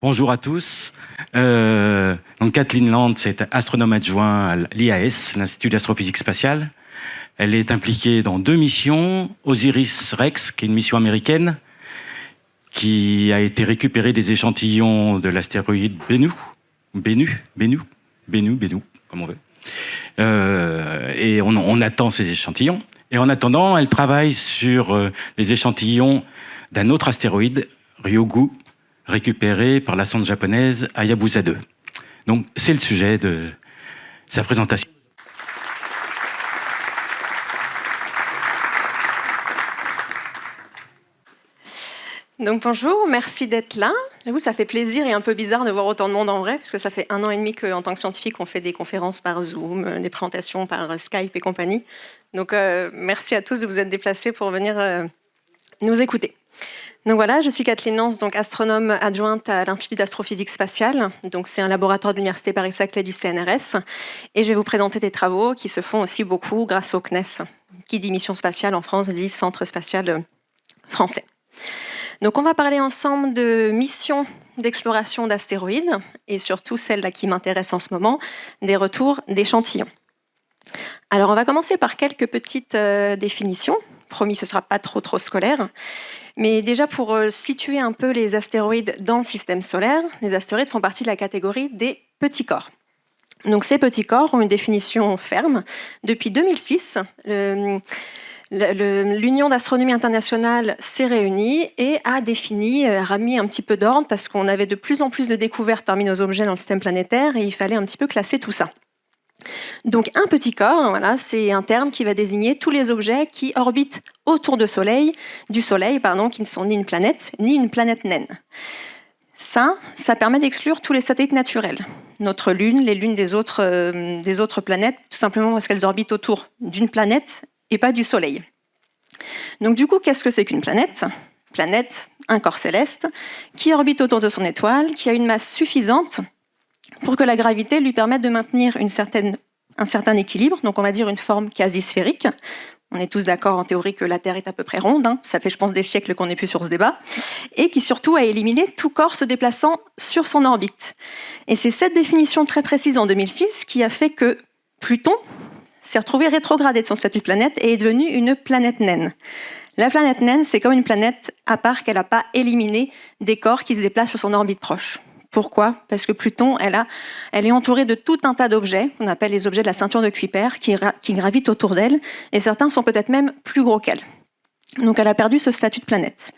Bonjour à tous. Donc Kathleen Land, c'est astronome adjoint à l'IAS, l'Institut d'astrophysique spatiale. Elle est impliquée dans 2 missions. Osiris-Rex, qui est une mission américaine, qui a été récupérée des échantillons de l'astéroïde Bennu, comme on veut. Et on attend ces échantillons. Et en attendant, elle travaille sur les échantillons d'un autre astéroïde, Ryugu, récupéré par la sonde japonaise Hayabusa 2. Donc, c'est le sujet de sa présentation. Donc bonjour, merci d'être là. J'avoue, ça fait plaisir et un peu bizarre de voir autant de monde en vrai, puisque ça fait 1 an et demi qu'en tant que scientifique, on fait des conférences par Zoom, des présentations par Skype et compagnie. Donc merci à tous de vous être déplacés pour venir nous écouter. Donc voilà, je suis Kathleen Lance, donc astronome adjointe à l'Institut d'astrophysique spatiale. Donc c'est un laboratoire de l'Université Paris-Saclay du CNRS. Et je vais vous présenter des travaux qui se font aussi beaucoup grâce au CNES, qui dit mission spatiale en France, dit Centre spatial français. Donc on va parler ensemble de missions d'exploration d'astéroïdes et surtout celle-là qui m'intéresse en ce moment, des retours d'échantillons. Alors on va commencer par quelques petites définitions. Promis, ce ne sera pas trop scolaire. Mais déjà pour situer un peu les astéroïdes dans le système solaire, les astéroïdes font partie de la catégorie des petits corps. Donc ces petits corps ont une définition ferme. Depuis 2006, l'Union d'astronomie internationale s'est réunie et a mis un petit peu d'ordre parce qu'on avait de plus en plus de découvertes parmi nos objets dans le système planétaire et il fallait un petit peu classer tout ça. Donc un petit corps, voilà, c'est un terme qui va désigner tous les objets qui orbitent autour du Soleil, qui ne sont ni une planète naine. Ça permet d'exclure tous les satellites naturels. Notre Lune, les lunes des autres planètes, tout simplement parce qu'elles orbitent autour d'une planète et pas du Soleil. Donc du coup, qu'est-ce que c'est qu'une planète ? Planète, un corps céleste, qui orbite autour de son étoile, qui a une masse suffisante pour que la gravité lui permette de maintenir un certain équilibre, donc on va dire une forme quasi sphérique. On est tous d'accord en théorie que la Terre est à peu près ronde, ça fait je pense des siècles qu'on n'est plus sur ce débat, et qui surtout a éliminé tout corps se déplaçant sur son orbite. Et c'est cette définition très précise en 2006 qui a fait que Pluton s'est retrouvé rétrogradé de son statut de planète et est devenu une planète naine. La planète naine, c'est comme une planète à part qu'elle n'a pas éliminé des corps qui se déplacent sur son orbite proche. Pourquoi ? Parce que Pluton, elle est entourée de tout un tas d'objets, qu'on appelle les objets de la ceinture de Kuiper, qui gravitent autour d'elle, et certains sont peut-être même plus gros qu'elle. Donc elle a perdu ce statut de planète.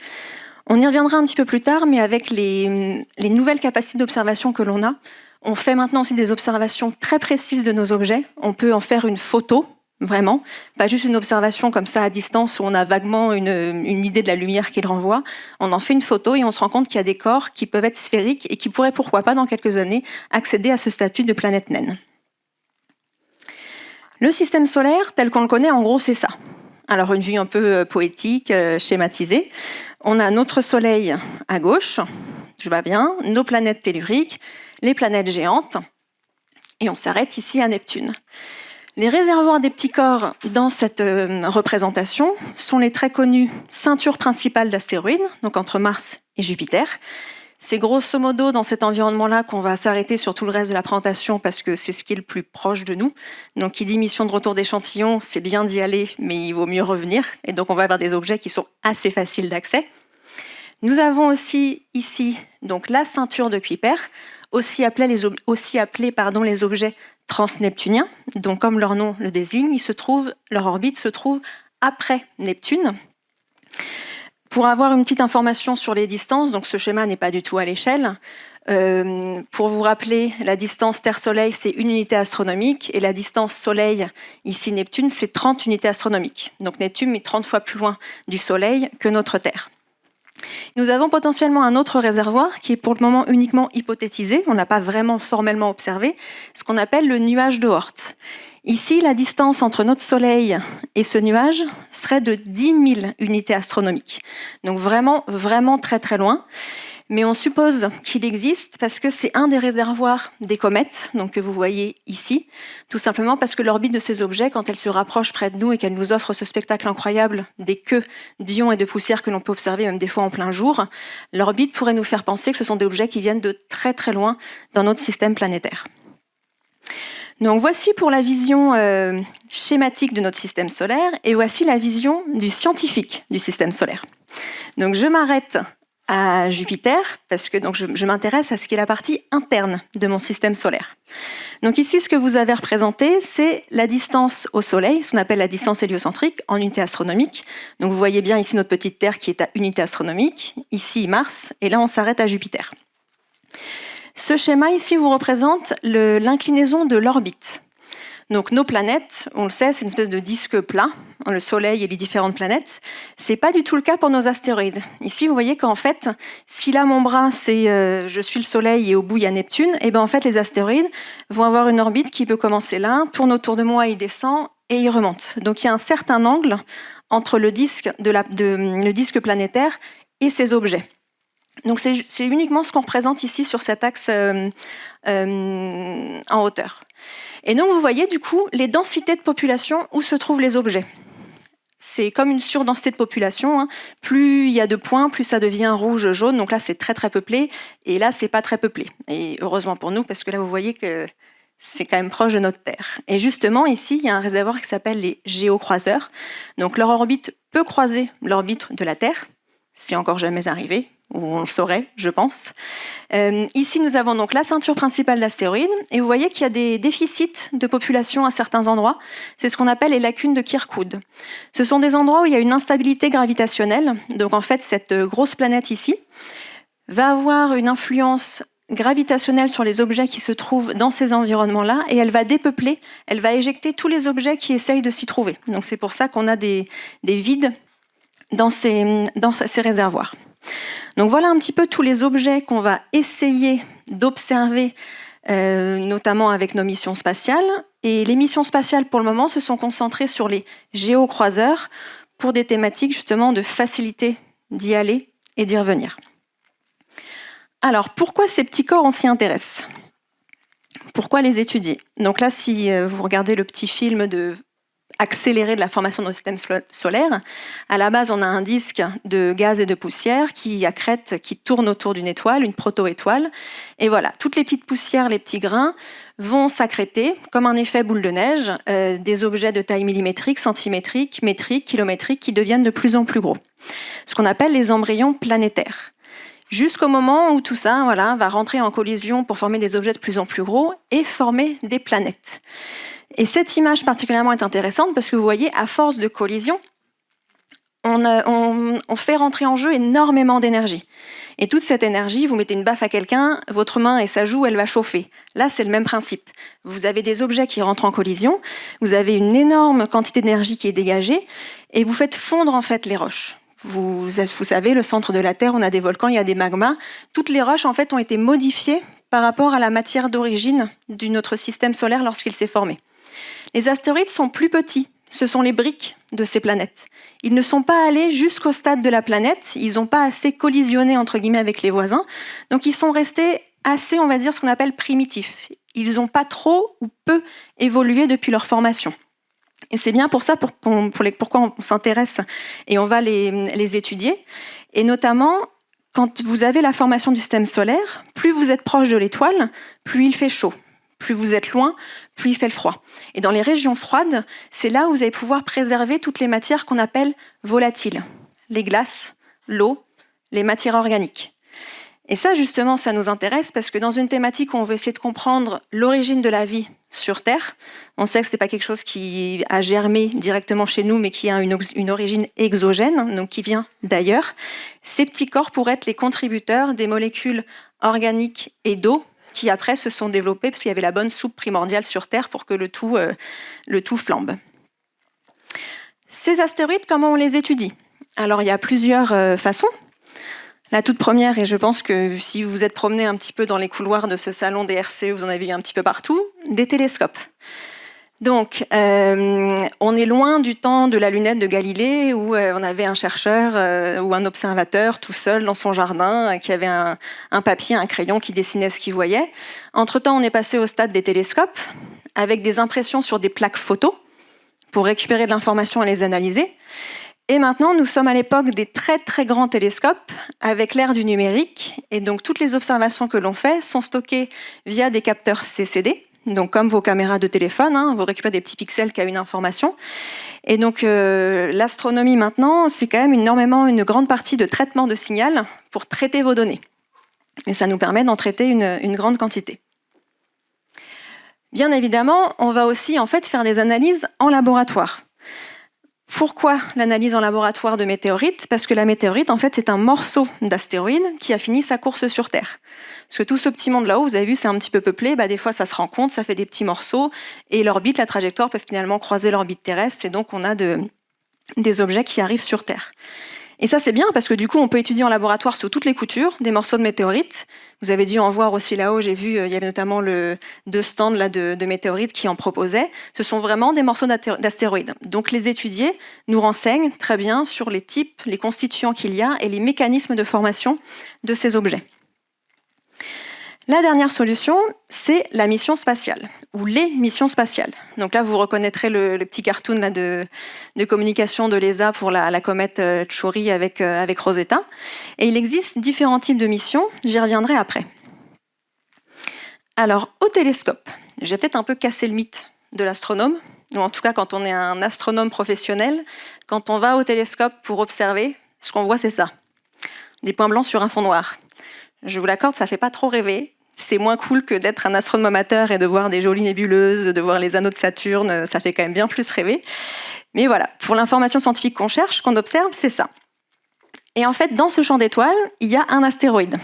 On y reviendra un petit peu plus tard, mais avec les nouvelles capacités d'observation que l'on a, on fait maintenant aussi des observations très précises de nos objets. On peut en faire une photo, vraiment, pas juste une observation comme ça à distance où on a vaguement une idée de la lumière qu'il renvoie. On en fait une photo et on se rend compte qu'il y a des corps qui peuvent être sphériques et qui pourraient, pourquoi pas, dans quelques années, accéder à ce statut de planète naine. Le système solaire, tel qu'on le connaît, en gros, c'est ça. Alors, une vue un peu poétique, schématisée. On a notre Soleil à gauche, je vois bien, nos planètes telluriques, les planètes géantes, et on s'arrête ici à Neptune. Les réservoirs des petits corps dans cette représentation sont les très connus ceintures principales d'astéroïdes, donc entre Mars et Jupiter. C'est grosso modo dans cet environnement-là qu'on va s'arrêter sur tout le reste de la présentation parce que c'est ce qui est le plus proche de nous. Donc, qui dit mission de retour d'échantillons, c'est bien d'y aller, mais il vaut mieux revenir. Et donc, on va avoir des objets qui sont assez faciles d'accès. Nous avons aussi ici donc, la ceinture de Kuiper, aussi appelés les objets transneptuniens. Donc, comme leur nom le désigne, leur orbite se trouve après Neptune. Pour avoir une petite information sur les distances, donc ce schéma n'est pas du tout à l'échelle. Pour vous rappeler, la distance Terre-Soleil, c'est 1 unité astronomique, et la distance Soleil, ici Neptune, c'est 30 unités astronomiques. Donc Neptune est 30 fois plus loin du Soleil que notre Terre. Nous avons potentiellement un autre réservoir qui est pour le moment uniquement hypothétisé, on n'a pas vraiment formellement observé, ce qu'on appelle le nuage de Oort. Ici, la distance entre notre Soleil et ce nuage serait de 10 000 unités astronomiques. Donc vraiment, vraiment très très loin. Mais on suppose qu'il existe parce que c'est un des réservoirs des comètes, donc que vous voyez ici, tout simplement parce que l'orbite de ces objets, quand elle se rapproche près de nous et qu'elle nous offre ce spectacle incroyable des queues d'ions et de poussière que l'on peut observer même des fois en plein jour, l'orbite pourrait nous faire penser que ce sont des objets qui viennent de très très loin dans notre système planétaire. Donc voici pour la vision schématique de notre système solaire et voici la vision du scientifique du système solaire. Donc je m'arrête à Jupiter parce que donc je m'intéresse à ce qui est la partie interne de mon système solaire. Donc ici, ce que vous avez représenté, c'est la distance au Soleil, ce qu'on appelle la distance héliocentrique en unité astronomique. Donc vous voyez bien ici notre petite Terre qui est à unité astronomique, ici Mars, et là on s'arrête à Jupiter. Ce schéma ici vous représente l'inclinaison de l'orbite. Donc nos planètes, on le sait, c'est une espèce de disque plat, le Soleil et les différentes planètes. C'est pas du tout le cas pour nos astéroïdes. Ici, vous voyez qu'en fait, si là mon bras c'est je suis le Soleil et au bout il y a Neptune, et ben en fait les astéroïdes vont avoir une orbite qui peut commencer là, tourne autour de moi, il descend et il remonte. Donc il y a un certain angle entre le disque le disque planétaire et ces objets. Donc c'est uniquement ce qu'on représente ici sur cet axe en hauteur. Et donc vous voyez du coup les densités de population où se trouvent les objets. C'est comme une surdensité de population. Hein. Plus il y a de points, plus ça devient rouge, jaune. Donc là c'est très très peuplé et là c'est pas très peuplé. Et heureusement pour nous parce que là vous voyez que c'est quand même proche de notre Terre. Et justement ici il y a un réservoir qui s'appelle les géocroiseurs. Donc leur orbite peut croiser l'orbite de la Terre. C'est encore jamais arrivé, ou on le saurait, je pense. Ici, nous avons donc la ceinture principale d'astéroïdes, et vous voyez qu'il y a des déficits de population à certains endroits. C'est ce qu'on appelle les lacunes de Kirkwood. Ce sont des endroits où il y a une instabilité gravitationnelle. Donc en fait, cette grosse planète ici va avoir une influence gravitationnelle sur les objets qui se trouvent dans ces environnements-là, et elle va dépeupler, elle va éjecter tous les objets qui essayent de s'y trouver. Donc c'est pour ça qu'on a des vides dans ces réservoirs. Donc voilà un petit peu tous les objets qu'on va essayer d'observer, notamment avec nos missions spatiales. Et les missions spatiales, pour le moment, se sont concentrées sur les géocroiseurs pour des thématiques justement de facilité d'y aller et d'y revenir. Alors, pourquoi ces petits corps, on s'y intéresse ? Pourquoi les étudier ? Donc là, si vous regardez le petit film accéléré de la formation de notre système solaire. À la base, on a un disque de gaz et de poussière qui accrète, qui tourne autour d'une étoile, une proto-étoile. Et voilà, toutes les petites poussières, les petits grains vont s'accréter, comme un effet boule de neige, des objets de taille millimétrique, centimétrique, métrique, kilométrique, qui deviennent de plus en plus gros. Ce qu'on appelle les embryons planétaires. Jusqu'au moment où tout ça va rentrer en collision pour former des objets de plus en plus gros et former des planètes. Et cette image particulièrement est intéressante parce que vous voyez, à force de collision, on fait rentrer en jeu énormément d'énergie. Et toute cette énergie, vous mettez une baffe à quelqu'un, votre main et sa joue, elle va chauffer. Là, c'est le même principe. Vous avez des objets qui rentrent en collision, vous avez une énorme quantité d'énergie qui est dégagée, et vous faites fondre en fait les roches. Vous savez, le centre de la Terre, on a des volcans, il y a des magmas. Toutes les roches, en fait, ont été modifiées par rapport à la matière d'origine de notre système solaire lorsqu'il s'est formé. Les astéroïdes sont plus petits, ce sont les briques de ces planètes. Ils ne sont pas allés jusqu'au stade de la planète, ils n'ont pas assez collisionné entre guillemets avec les voisins, donc ils sont restés assez, on va dire, ce qu'on appelle primitifs. Ils n'ont pas trop ou peu évolué depuis leur formation. Et c'est bien pour ça pourquoi on s'intéresse et on va les étudier. Et notamment, quand vous avez la formation du système solaire, plus vous êtes proche de l'étoile, plus il fait chaud. Plus vous êtes loin, plus il fait le froid. Et dans les régions froides, c'est là où vous allez pouvoir préserver toutes les matières qu'on appelle volatiles. Les glaces, l'eau, les matières organiques. Et ça, justement, ça nous intéresse parce que dans une thématique où on veut essayer de comprendre l'origine de la vie sur Terre, on sait que ce n'est pas quelque chose qui a germé directement chez nous, mais qui a une origine exogène, donc qui vient d'ailleurs. Ces petits corps pourraient être les contributeurs des molécules organiques et d'eau qui après se sont développés parce qu'il y avait la bonne soupe primordiale sur Terre pour que le tout flambe. Ces astéroïdes, comment on les étudie ? Alors il y a plusieurs façons. La toute première, et je pense que si vous vous êtes promené un petit peu dans les couloirs de ce salon des RCE, vous en avez vu un petit peu partout, des télescopes. Donc, on est loin du temps de la lunette de Galilée où on avait un chercheur ou un observateur tout seul dans son jardin qui avait un papier, un crayon qui dessinait ce qu'il voyait. Entre-temps, on est passé au stade des télescopes avec des impressions sur des plaques photos pour récupérer de l'information et les analyser. Et maintenant, nous sommes à l'époque des très très grands télescopes avec l'ère du numérique. Et donc, toutes les observations que l'on fait sont stockées via des capteurs CCD. Donc, comme vos caméras de téléphone, vous récupérez des petits pixels qui ont une information. Et donc, l'astronomie maintenant, c'est quand même une grande partie de traitement de signal pour traiter vos données. Et ça nous permet d'en traiter une grande quantité. Bien évidemment, on va aussi en fait faire des analyses en laboratoire. Pourquoi l'analyse en laboratoire de météorites ? Parce que la météorite, en fait, c'est un morceau d'astéroïde qui a fini sa course sur Terre. Parce que tout ce petit monde là-haut, vous avez vu, c'est un petit peu peuplé. Des fois, ça se rencontre, ça fait des petits morceaux. Et l'orbite, la trajectoire peut finalement croiser l'orbite terrestre. Et donc, on a des objets qui arrivent sur Terre. Et ça, c'est bien parce que du coup, on peut étudier en laboratoire sous toutes les coutures des morceaux de météorites. Vous avez dû en voir aussi là-haut. J'ai vu, il y avait notamment deux stands là, de météorites qui en proposaient. Ce sont vraiment des morceaux d'astéroïdes. Donc, les étudier nous renseignent très bien sur les types, les constituants qu'il y a et les mécanismes de formation de ces objets. La dernière solution, c'est la mission spatiale, ou les missions spatiales. Donc là, vous reconnaîtrez le petit cartoon là, de communication de l'ESA pour la comète Chury avec Rosetta. Et il existe différents types de missions, j'y reviendrai après. Alors, au télescope, j'ai peut-être un peu cassé le mythe de l'astronome, ou en tout cas quand on est un astronome professionnel, quand on va au télescope pour observer, ce qu'on voit, c'est ça. Des points blancs sur un fond noir. Je vous l'accorde, ça ne fait pas trop rêver. C'est moins cool que d'être un astronome amateur et de voir des jolies nébuleuses, de voir les anneaux de Saturne, ça fait quand même bien plus rêver. Mais voilà, pour l'information scientifique qu'on cherche, qu'on observe, c'est ça. Et en fait, dans ce champ d'étoiles, il y a un astéroïde.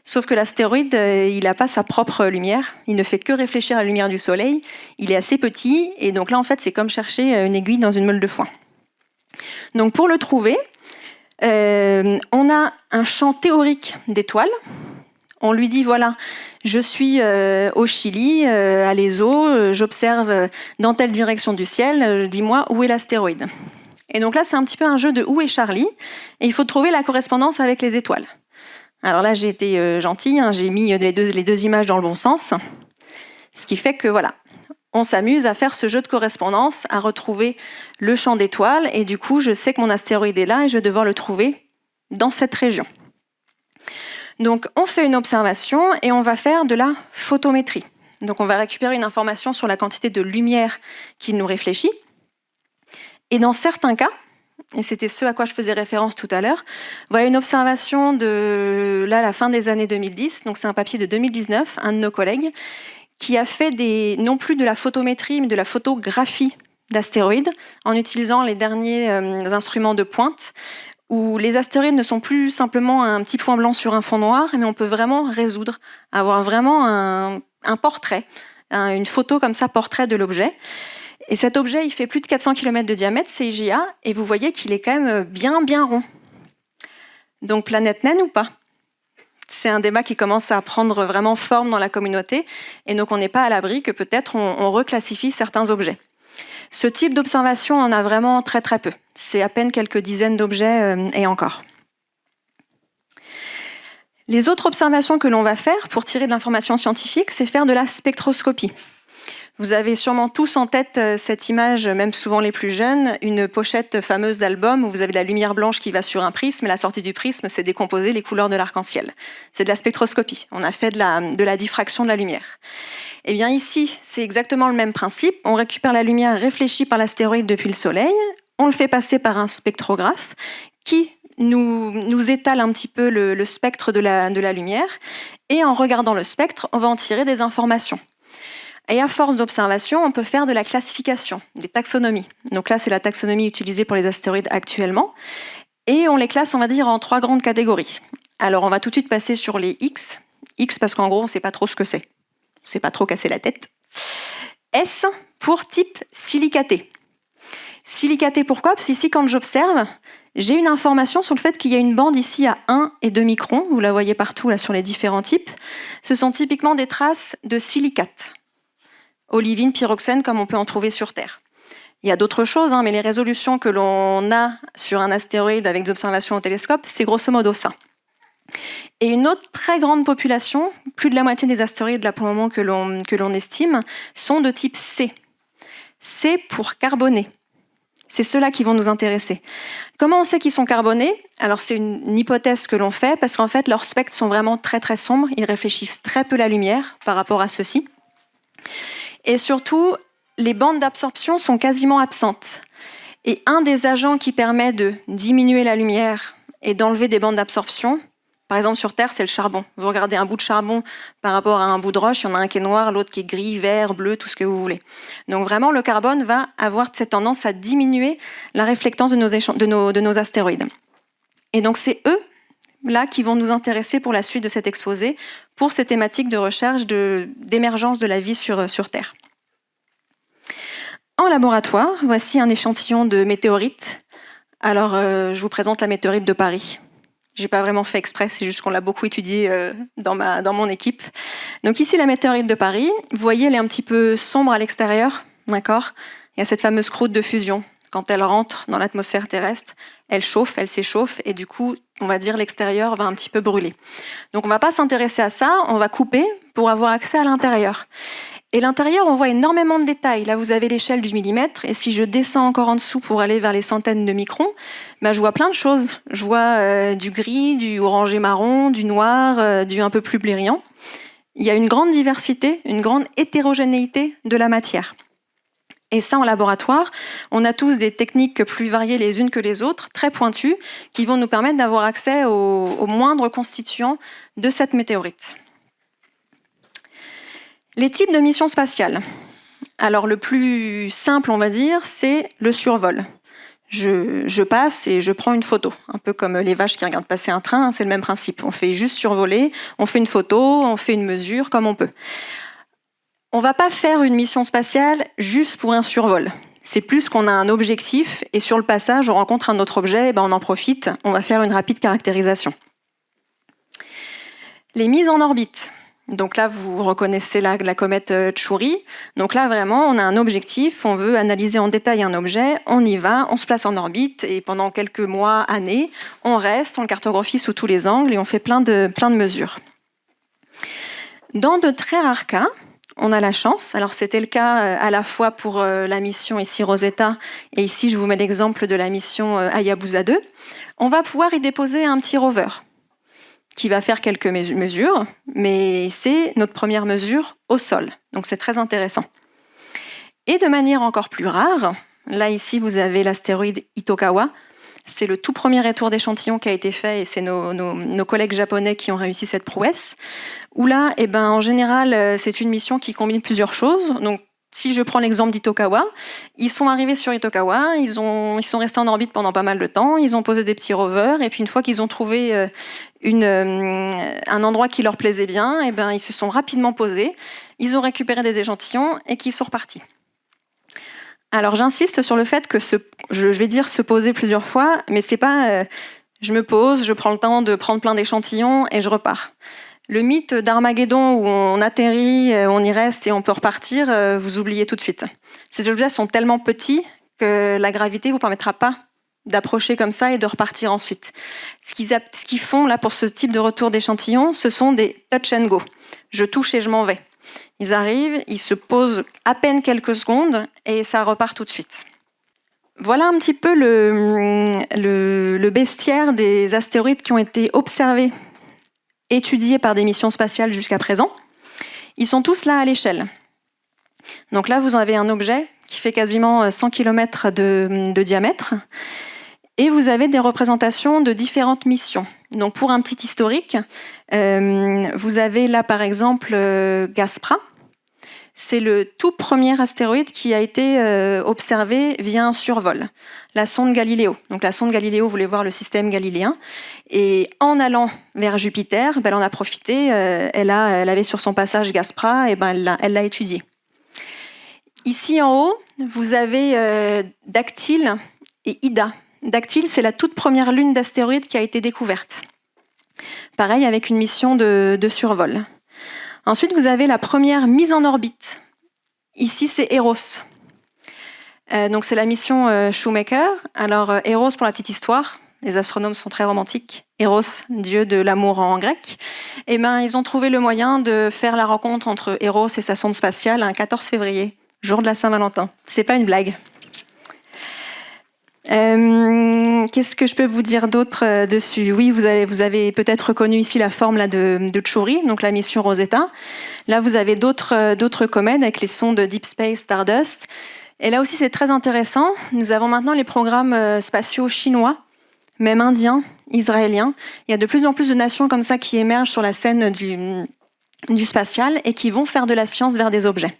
Sauf que l'astéroïde, il n'a pas sa propre lumière, il ne fait que réfléchir à la lumière du Soleil, il est assez petit, et donc là, en fait, c'est comme chercher une aiguille dans une meule de foin. Donc pour le trouver, on a un champ théorique d'étoiles. On lui dit, voilà, je suis au Chili, à l'ESO, j'observe dans telle direction du ciel, dis-moi où est l'astéroïde. Et donc là, c'est un petit peu un jeu de où est Charlie, et il faut trouver la correspondance avec les étoiles. Alors là, j'ai été gentille, j'ai mis les deux images dans le bon sens, ce qui fait que voilà, on s'amuse à faire ce jeu de correspondance, à retrouver le champ d'étoiles, et du coup, je sais que mon astéroïde est là, et je vais devoir le trouver dans cette région. Donc, on fait une observation et on va faire de la photométrie. Donc, on va récupérer une information sur la quantité de lumière qu'il nous réfléchit. Et dans certains cas, et c'était ce à quoi je faisais référence tout à l'heure, voilà une observation de la fin des années 2010. Donc, c'est un papier de 2019, un de nos collègues, qui a fait non plus de la photométrie, mais de la photographie d'astéroïdes en utilisant les derniers instruments de pointe, où les astéroïdes ne sont plus simplement un petit point blanc sur un fond noir, mais on peut vraiment résoudre, avoir vraiment un portrait, une photo comme ça, portrait de l'objet. Et cet objet, il fait plus de 400 km de diamètre, c'est IGA, et vous voyez qu'il est quand même bien rond. Donc planète naine ou pas ? C'est un débat qui commence à prendre vraiment forme dans la communauté, et donc on n'est pas à l'abri que peut-être on reclassifie certains objets. Ce type d'observation, on en a vraiment très très peu. C'est à peine quelques dizaines d'objets et encore. Les autres observations que l'on va faire pour tirer de l'information scientifique, c'est faire de la spectroscopie. Vous avez sûrement tous en tête cette image, même souvent les plus jeunes, une pochette fameuse d'album où vous avez de la lumière blanche qui va sur un prisme, et la sortie du prisme, c'est décomposer les couleurs de l'arc-en-ciel. C'est de la spectroscopie. On a fait de la diffraction de la lumière. Eh bien ici, c'est exactement le même principe. On récupère la lumière réfléchie par l'astéroïde depuis le Soleil, on le fait passer par un spectrographe qui nous étale un petit peu le spectre de la lumière, et en regardant le spectre, on va en tirer des informations. Et à force d'observation, on peut faire de la classification, des taxonomies. Donc là, c'est la taxonomie utilisée pour les astéroïdes actuellement. Et on les classe, on va dire, en 3 grandes catégories. Alors, on va tout de suite passer sur les X. X parce qu'en gros, on ne sait pas trop ce que c'est. On ne sait pas trop casser la tête. S pour type silicaté. Silicaté, pourquoi ? Parce qu'ici, quand j'observe, j'ai une information sur le fait qu'il y a une bande ici à 1 et 2 microns. Vous la voyez partout là, sur les différents types. Ce sont typiquement des traces de silicate. olivine, pyroxène, comme on peut en trouver sur Terre. Il y a d'autres choses, mais les résolutions que l'on a sur un astéroïde avec des observations au télescope, c'est grosso modo ça. Et une autre très grande population, plus de la moitié des astéroïdes là pour le moment que l'on estime, sont de type C. C pour carboné. C'est ceux-là qui vont nous intéresser. Comment on sait qu'ils sont carbonés? Alors c'est une hypothèse que l'on fait parce qu'en fait leurs spectres sont vraiment très très sombres, ils réfléchissent très peu la lumière par rapport à ceux-ci. Et surtout, les bandes d'absorption sont quasiment absentes. Et un des agents qui permet de diminuer la lumière et d'enlever des bandes d'absorption, par exemple sur Terre, c'est le charbon. Vous regardez un bout de charbon par rapport à un bout de roche, il y en a un qui est noir, l'autre qui est gris, vert, bleu, tout ce que vous voulez. Donc vraiment, le carbone va avoir cette tendance à diminuer la réflectance de nos astéroïdes. Et donc c'est eux là qui vont nous intéresser pour la suite de cet exposé, pour ces thématiques de recherche d'émergence de la vie sur Terre. En laboratoire, voici un échantillon de météorites. Alors, je vous présente la météorite de Paris. Je n'ai pas vraiment fait exprès, c'est juste qu'on l'a beaucoup étudiée dans mon équipe. Donc ici, la météorite de Paris. Vous voyez, elle est un petit peu sombre à l'extérieur, d'accord? Il y a cette fameuse croûte de fusion. Quand elle rentre dans l'atmosphère terrestre, elle chauffe, elle s'échauffe, et du coup, on va dire l'extérieur va un petit peu brûler. Donc on ne va pas s'intéresser à ça, on va couper pour avoir accès à l'intérieur. Et l'intérieur, on voit énormément de détails. Là, vous avez l'échelle du millimètre. Et si je descends encore en dessous pour aller vers les centaines de microns, je vois plein de choses. Je vois du gris, du orangé marron, du noir, du un peu plus brillant. Il y a une grande diversité, une grande hétérogénéité de la matière. Et ça, en laboratoire, on a tous des techniques plus variées les unes que les autres, très pointues, qui vont nous permettre d'avoir accès aux moindres constituants de cette météorite. Les types de missions spatiales. Alors le plus simple, on va dire, c'est le survol. Je passe et je prends une photo, un peu comme les vaches qui regardent passer un train, c'est le même principe. On fait juste survoler, on fait une photo, on fait une mesure comme on peut. On ne va pas faire une mission spatiale juste pour un survol. C'est plus qu'on a un objectif et sur le passage, on rencontre un autre objet, et on en profite, on va faire une rapide caractérisation. Les mises en orbite. Donc là, vous reconnaissez la comète Chury. Donc là, vraiment, on a un objectif, on veut analyser en détail un objet, on y va, on se place en orbite et pendant quelques mois, années, on reste, on le cartographie sous tous les angles et on fait plein de mesures. Dans de très rares cas, on a la chance, alors c'était le cas à la fois pour la mission ici Rosetta et ici je vous mets l'exemple de la mission Hayabusa 2, on va pouvoir y déposer un petit rover qui va faire quelques mesures, mais c'est notre première mesure au sol. Donc c'est très intéressant. Et de manière encore plus rare, là ici vous avez l'astéroïde Itokawa. C'est le tout premier retour d'échantillon qui a été fait et c'est nos collègues japonais qui ont réussi cette prouesse. Où là, en général, c'est une mission qui combine plusieurs choses. Donc si je prends l'exemple d'Itokawa, ils sont arrivés sur Itokawa, ils sont restés en orbite pendant pas mal de temps, ils ont posé des petits rovers, et puis une fois qu'ils ont trouvé un endroit qui leur plaisait bien, ils se sont rapidement posés, ils ont récupéré des échantillons et qu'ils sont repartis. Alors j'insiste sur le fait que je vais dire se poser plusieurs fois, mais c'est pas je me pose, je prends le temps de prendre plein d'échantillons et je repars. Le mythe d'Armageddon où on atterrit, on y reste et on peut repartir, vous oubliez tout de suite. Ces objets sont tellement petits que la gravité ne vous permettra pas d'approcher comme ça et de repartir ensuite. Ce qu'ils font là pour ce type de retour d'échantillon, ce sont des touch and go. Je touche et je m'en vais. Ils arrivent, ils se posent à peine quelques secondes et ça repart tout de suite. Voilà un petit peu le bestiaire des astéroïdes qui ont été observés, étudiés par des missions spatiales jusqu'à présent. Ils sont tous là à l'échelle. Donc là, vous avez un objet qui fait quasiment 100 km de diamètre. Et vous avez des représentations de différentes missions. Donc pour un petit historique, vous avez là par exemple Gaspra. C'est le tout premier astéroïde qui a été observé via un survol, la sonde Galileo. Donc la sonde Galileo voulait voir le système galiléen. Et en allant vers Jupiter, elle en a profité. Elle avait sur son passage Gaspra, et elle l'a étudié. Ici en haut, vous avez Dactyle et Ida. Dactyle, c'est la toute première lune d'astéroïdes qui a été découverte. Pareil, avec une mission de survol. Ensuite, vous avez la première mise en orbite Ici, c'est Eros. Donc c'est la mission Shoemaker. Alors Eros, pour la petite histoire, les astronomes sont très romantiques. Eros, dieu de l'amour en grec. Et ils ont trouvé le moyen de faire la rencontre entre Eros et sa sonde spatiale un 14 février, jour de la Saint-Valentin. C'est pas une blague. Qu'est-ce que je peux vous dire d'autre dessus? Oui, vous avez peut-être reconnu ici la forme là, de Tchouri, donc la mission Rosetta. Là, vous avez d'autres comètes avec les sondes Deep Space, Stardust. Et là aussi, c'est très intéressant. Nous avons maintenant les programmes spatiaux chinois, même indiens, israéliens. Il y a de plus en plus de nations comme ça qui émergent sur la scène du spatial et qui vont faire de la science vers des objets.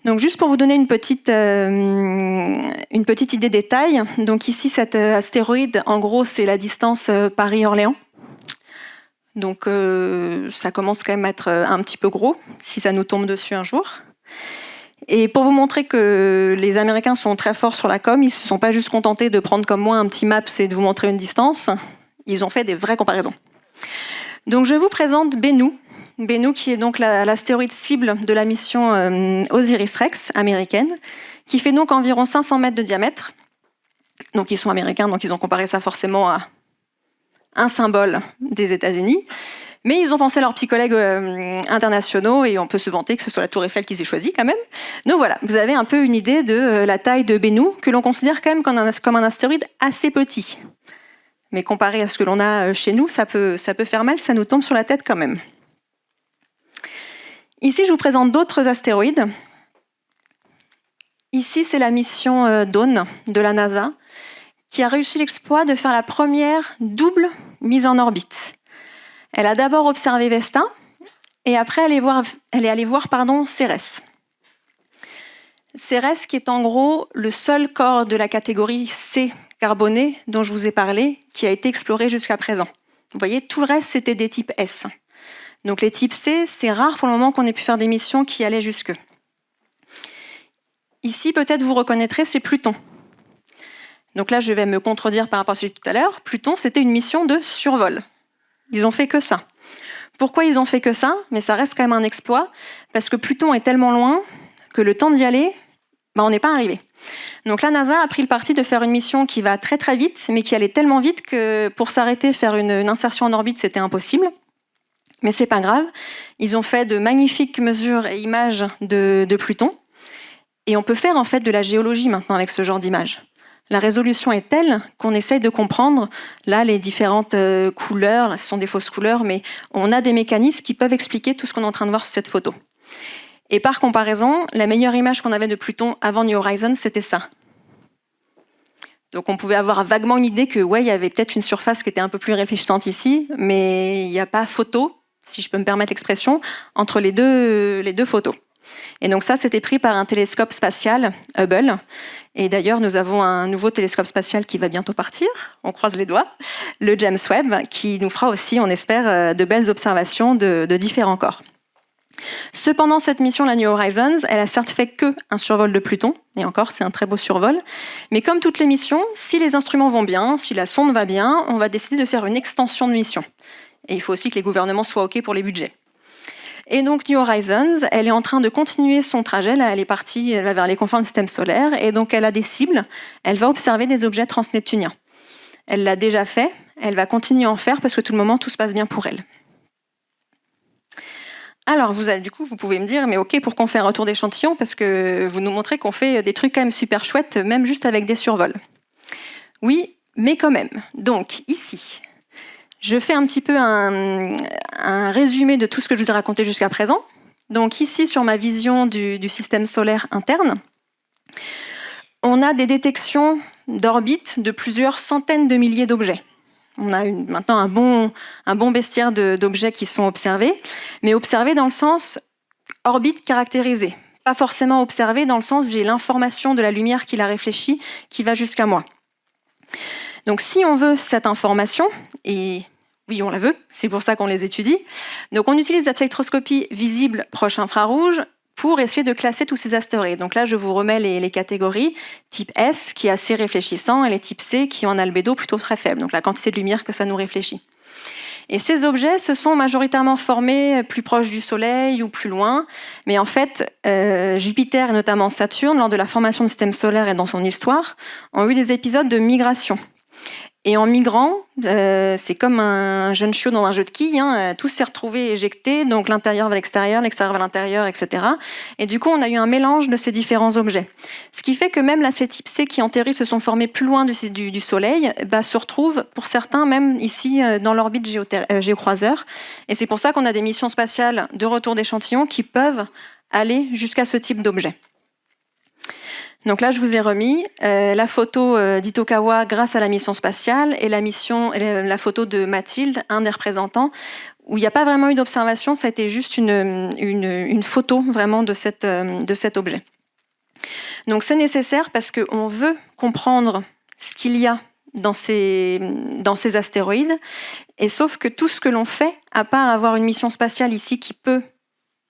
Donc juste pour vous donner une petite idée des tailles, donc ici cet astéroïde, en gros, c'est la distance Paris-Orléans. Donc ça commence quand même à être un petit peu gros, si ça nous tombe dessus un jour. Et pour vous montrer que les Américains sont très forts sur la com, ils ne se sont pas juste contentés de prendre comme moi un petit map et de vous montrer une distance, ils ont fait des vraies comparaisons. Donc je vous présente Bennu. Bennu qui est donc l'astéroïde cible de la mission Osiris-Rex américaine, qui fait donc environ 500 mètres de diamètre. Donc ils sont américains, donc ils ont comparé ça forcément à un symbole des États-Unis. Mais ils ont pensé à leurs petits collègues internationaux et on peut se vanter que ce soit la Tour Eiffel qu'ils aient choisi quand même. Donc voilà, vous avez un peu une idée de la taille de Bennu, que l'on considère quand même comme un astéroïde assez petit. Mais comparé à ce que l'on a chez nous, ça peut faire mal, ça nous tombe sur la tête quand même. Ici, je vous présente d'autres astéroïdes. Ici, c'est la mission Dawn de la NASA, qui a réussi l'exploit de faire la première double mise en orbite. Elle a d'abord observé Vesta, et après, elle est allée voir Cérès. Cérès, qui est en gros le seul corps de la catégorie C carboné dont je vous ai parlé, qui a été exploré jusqu'à présent. Vous voyez, tout le reste, c'était des types S. Donc les types C, c'est rare pour le moment qu'on ait pu faire des missions qui allaient jusque. Ici, peut-être vous reconnaîtrez, c'est Pluton. Donc là, je vais me contredire par rapport à ce que j'ai dit tout à l'heure. Pluton, c'était une mission de survol. Ils ont fait que ça. Pourquoi ils ont fait que ça? Mais ça reste quand même un exploit, parce que Pluton est tellement loin que le temps d'y aller, on n'est pas arrivé. Donc la NASA a pris le parti de faire une mission qui va très très vite, mais qui allait tellement vite que pour s'arrêter, faire une insertion en orbite, c'était impossible. Mais c'est pas grave, ils ont fait de magnifiques mesures et images de Pluton, et on peut faire en fait de la géologie maintenant avec ce genre d'images. La résolution est telle qu'on essaye de comprendre là les différentes couleurs, là, ce sont des fausses couleurs, mais on a des mécanismes qui peuvent expliquer tout ce qu'on est en train de voir sur cette photo. Et par comparaison, la meilleure image qu'on avait de Pluton avant New Horizons, c'était ça. Donc on pouvait avoir vaguement une idée que il y avait peut-être une surface qui était un peu plus réfléchissante ici, mais il n'y a pas photo, si je peux me permettre l'expression, entre les deux photos. Et donc ça, c'était pris par un télescope spatial, Hubble. Et d'ailleurs, nous avons un nouveau télescope spatial qui va bientôt partir, on croise les doigts, le James Webb, qui nous fera aussi, on espère, de belles observations de différents corps. Cependant, cette mission, la New Horizons, elle a certes fait qu'un survol de Pluton, et encore, c'est un très beau survol, mais comme toutes les missions, si les instruments vont bien, si la sonde va bien, on va décider de faire une extension de mission. Et il faut aussi que les gouvernements soient OK pour les budgets. Et donc New Horizons, elle est en train de continuer son trajet, là, elle va vers les confins du système solaire, et donc elle a des cibles, elle va observer des objets transneptuniens. Elle l'a déjà fait, elle va continuer à en faire parce que tout le moment, tout se passe bien pour elle. Alors, vous pouvez me dire, mais OK, pourquoi on fait un retour d'échantillon? Parce que vous nous montrez qu'on fait des trucs quand même super chouettes, même juste avec des survols. Oui, mais quand même. Donc, ici, je fais un petit peu un résumé de tout ce que je vous ai raconté jusqu'à présent. Donc ici, sur ma vision du système solaire interne, on a des détections d'orbite de plusieurs centaines de milliers d'objets. On a maintenant un bon bestiaire d'objets qui sont observés, mais observés dans le sens orbite caractérisée. Pas forcément observés dans le sens j'ai l'information de la lumière qui la réfléchit, qui va jusqu'à moi. Donc si on veut cette information, et oui, on la veut, c'est pour ça qu'on les étudie, donc on utilise la spectroscopie visible proche infrarouge pour essayer de classer tous ces astéroïdes. Donc là, je vous remets les catégories. Type S, qui est assez réfléchissant, et les types C, qui ont un albédo plutôt très faible, donc la quantité de lumière que ça nous réfléchit. Et ces objets se sont majoritairement formés plus proches du Soleil ou plus loin. Mais en fait, Jupiter et notamment Saturne, lors de la formation du système solaire et dans son histoire, ont eu des épisodes de migration. Et en migrant, c'est comme un jeune chiot dans un jeu de quilles, hein, tout s'est retrouvé éjecté, donc l'intérieur vers l'extérieur vers l'intérieur, etc. Et du coup, on a eu un mélange de ces différents objets. Ce qui fait que même la type C, qui en théorie se sont formés plus loin du Soleil, se retrouvent, pour certains, même ici dans l'orbite géocroiseur. Et c'est pour ça qu'on a des missions spatiales de retour d'échantillons qui peuvent aller jusqu'à ce type d'objet. Donc là, je vous ai remis la photo d'Itokawa grâce à la mission spatiale et la photo de Mathilde, un des représentants, où il n'y a pas vraiment eu d'observation, ça a été juste une photo vraiment de cet objet. Donc c'est nécessaire parce qu'on veut comprendre ce qu'il y a dans ces astéroïdes, et sauf que tout ce que l'on fait, à part avoir une mission spatiale ici qui peut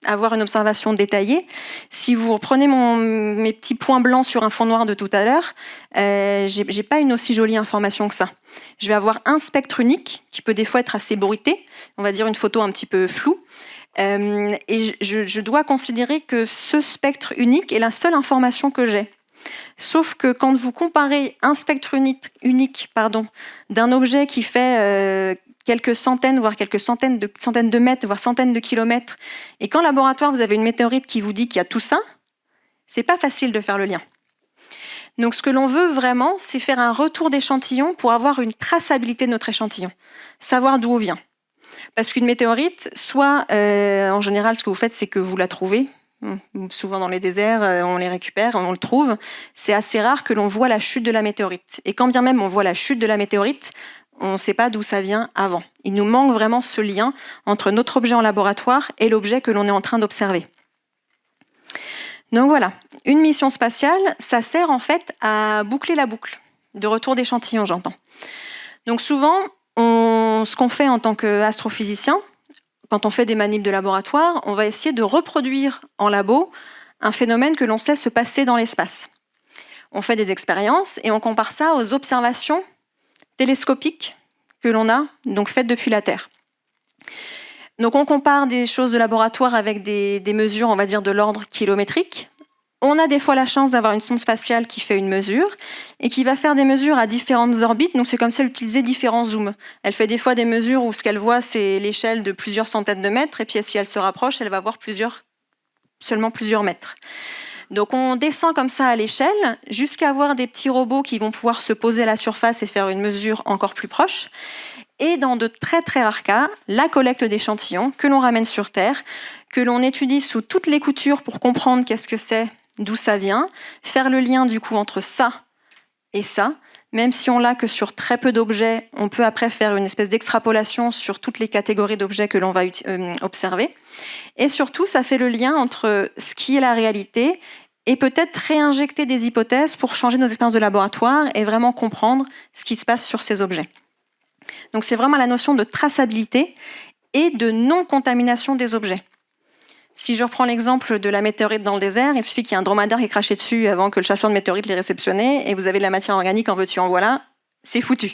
avoir une observation détaillée. Si vous reprenez mes petits points blancs sur un fond noir de tout à l'heure, j'ai pas une aussi jolie information que ça. Je vais avoir un spectre unique qui peut des fois être assez bruité, on va dire une photo un petit peu floue, et je dois considérer que ce spectre unique est la seule information que j'ai. Sauf que quand vous comparez un spectre unique d'un objet qui fait quelques centaines, voire quelques centaines de mètres, voire centaines de kilomètres, et qu'en laboratoire, vous avez une météorite qui vous dit qu'il y a tout ça, c'est pas facile de faire le lien. Donc ce que l'on veut vraiment, c'est faire un retour d'échantillon pour avoir une traçabilité de notre échantillon, savoir d'où on vient. Parce qu'une météorite, soit, en général, ce que vous faites, c'est que vous la trouvez. Souvent dans les déserts, on les récupère, on le trouve. C'est assez rare que l'on voit la chute de la météorite. Et quand bien même on voit la chute de la météorite, on ne sait pas d'où ça vient avant. Il nous manque vraiment ce lien entre notre objet en laboratoire et l'objet que l'on est en train d'observer. Donc voilà, une mission spatiale, ça sert en fait à boucler la boucle, de retour d'échantillon, j'entends. Donc souvent, ce qu'on fait en tant qu'astrophysicien, quand on fait des manips de laboratoire, on va essayer de reproduire en labo un phénomène que l'on sait se passer dans l'espace. On fait des expériences et on compare ça aux observations télescopiques que l'on a donc faites depuis la Terre. Donc on compare des choses de laboratoire avec des mesures, on va dire, de l'ordre kilométrique. On a des fois la chance d'avoir une sonde spatiale qui fait une mesure et qui va faire des mesures à différentes orbites. Donc c'est comme ça, elle utilisait différents zooms. Elle fait des fois des mesures où ce qu'elle voit, c'est l'échelle de plusieurs centaines de mètres. Et puis si elle se rapproche, elle va voir seulement plusieurs mètres. Donc on descend comme ça à l'échelle jusqu'à avoir des petits robots qui vont pouvoir se poser à la surface et faire une mesure encore plus proche. Et dans de très très rares cas, la collecte d'échantillons que l'on ramène sur Terre, que l'on étudie sous toutes les coutures pour comprendre qu'est-ce que c'est, d'où ça vient, faire le lien du coup entre ça et ça. Même si on l'a que sur très peu d'objets, on peut après faire une espèce d'extrapolation sur toutes les catégories d'objets que l'on va observer. Et surtout, ça fait le lien entre ce qui est la réalité et peut-être réinjecter des hypothèses pour changer nos expériences de laboratoire et vraiment comprendre ce qui se passe sur ces objets. Donc c'est vraiment la notion de traçabilité et de non-contamination des objets. Si je reprends l'exemple de la météorite dans le désert, il suffit qu'il y ait un dromadaire qui ait craché dessus avant que le chasseur de météorites l'ait réceptionné, et vous avez de la matière organique, en veux-tu, en voilà, c'est foutu.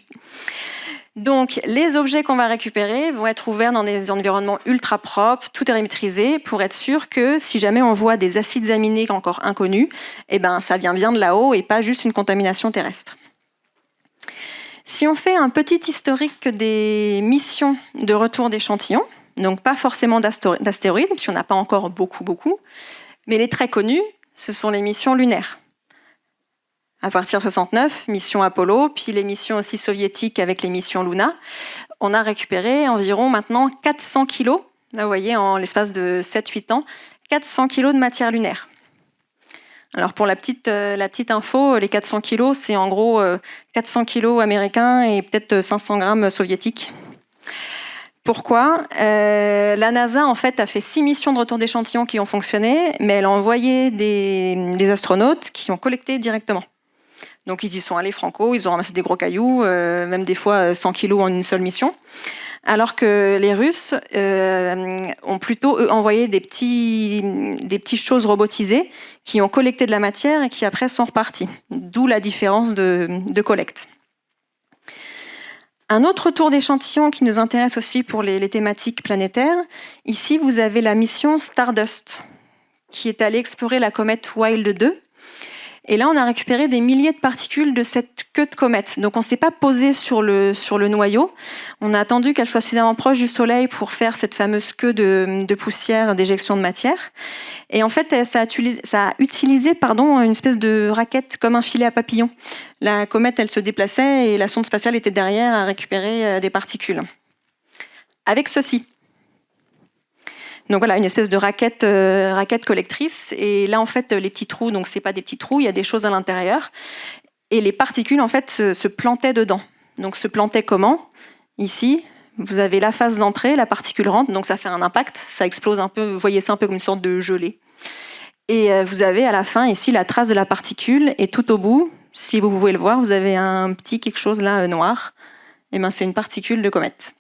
Donc les objets qu'on va récupérer vont être ouverts dans des environnements ultra propres, tout est maîtrisé, pour être sûr que si jamais on voit des acides aminés encore inconnus, ça vient bien de là-haut et pas juste une contamination terrestre. Si on fait un petit historique des missions de retour d'échantillons, donc pas forcément d'astéroïdes, puisqu'il n'y en a pas encore beaucoup, mais les très connus, ce sont les missions lunaires. À partir de 69, mission Apollo, puis les missions aussi soviétiques avec les missions Luna, on a récupéré environ maintenant 400 kilos, là vous voyez, en l'espace de 7-8 ans, 400 kilos de matière lunaire. Alors pour la petite info, les 400 kilos, c'est en gros 400 kilos américains et peut-être 500 grammes soviétiques. Pourquoi ? La NASA en fait a fait 6 missions de retour d'échantillons qui ont fonctionné, mais elle a envoyé des astronautes qui ont collecté directement. Donc ils y sont allés franco, ils ont ramassé des gros cailloux, même des fois 100 kilos en une seule mission. Alors que les Russes ont plutôt envoyé des petites choses robotisées qui ont collecté de la matière et qui après sont reparties. D'où la différence de collecte. Un autre tour d'échantillon qui nous intéresse aussi pour les thématiques planétaires, ici vous avez la mission Stardust, qui est allée explorer la comète Wild 2. Et là, on a récupéré des milliers de particules de cette queue de comète. Donc on ne s'est pas posé sur le noyau, on a attendu qu'elle soit suffisamment proche du Soleil pour faire cette fameuse queue de poussière, d'éjection de matière. Et en fait, ça a utilisé une espèce de raquette comme un filet à papillon. La comète, elle se déplaçait et la sonde spatiale était derrière à récupérer des particules. Avec ceci. Donc voilà, une espèce de raquette collectrice. Et là, en fait, les petits trous, donc c'est pas des petits trous, il y a des choses à l'intérieur. Et les particules, en fait, se plantaient dedans. Donc se plantaient comment ? Ici, vous avez la phase d'entrée, la particule rentre, donc ça fait un impact, ça explose un peu, vous voyez ça un peu comme une sorte de gelée. Et vous avez à la fin, ici, la trace de la particule. Et tout au bout, si vous pouvez le voir, vous avez un petit quelque chose là, noir. Et ben, c'est une particule de comète.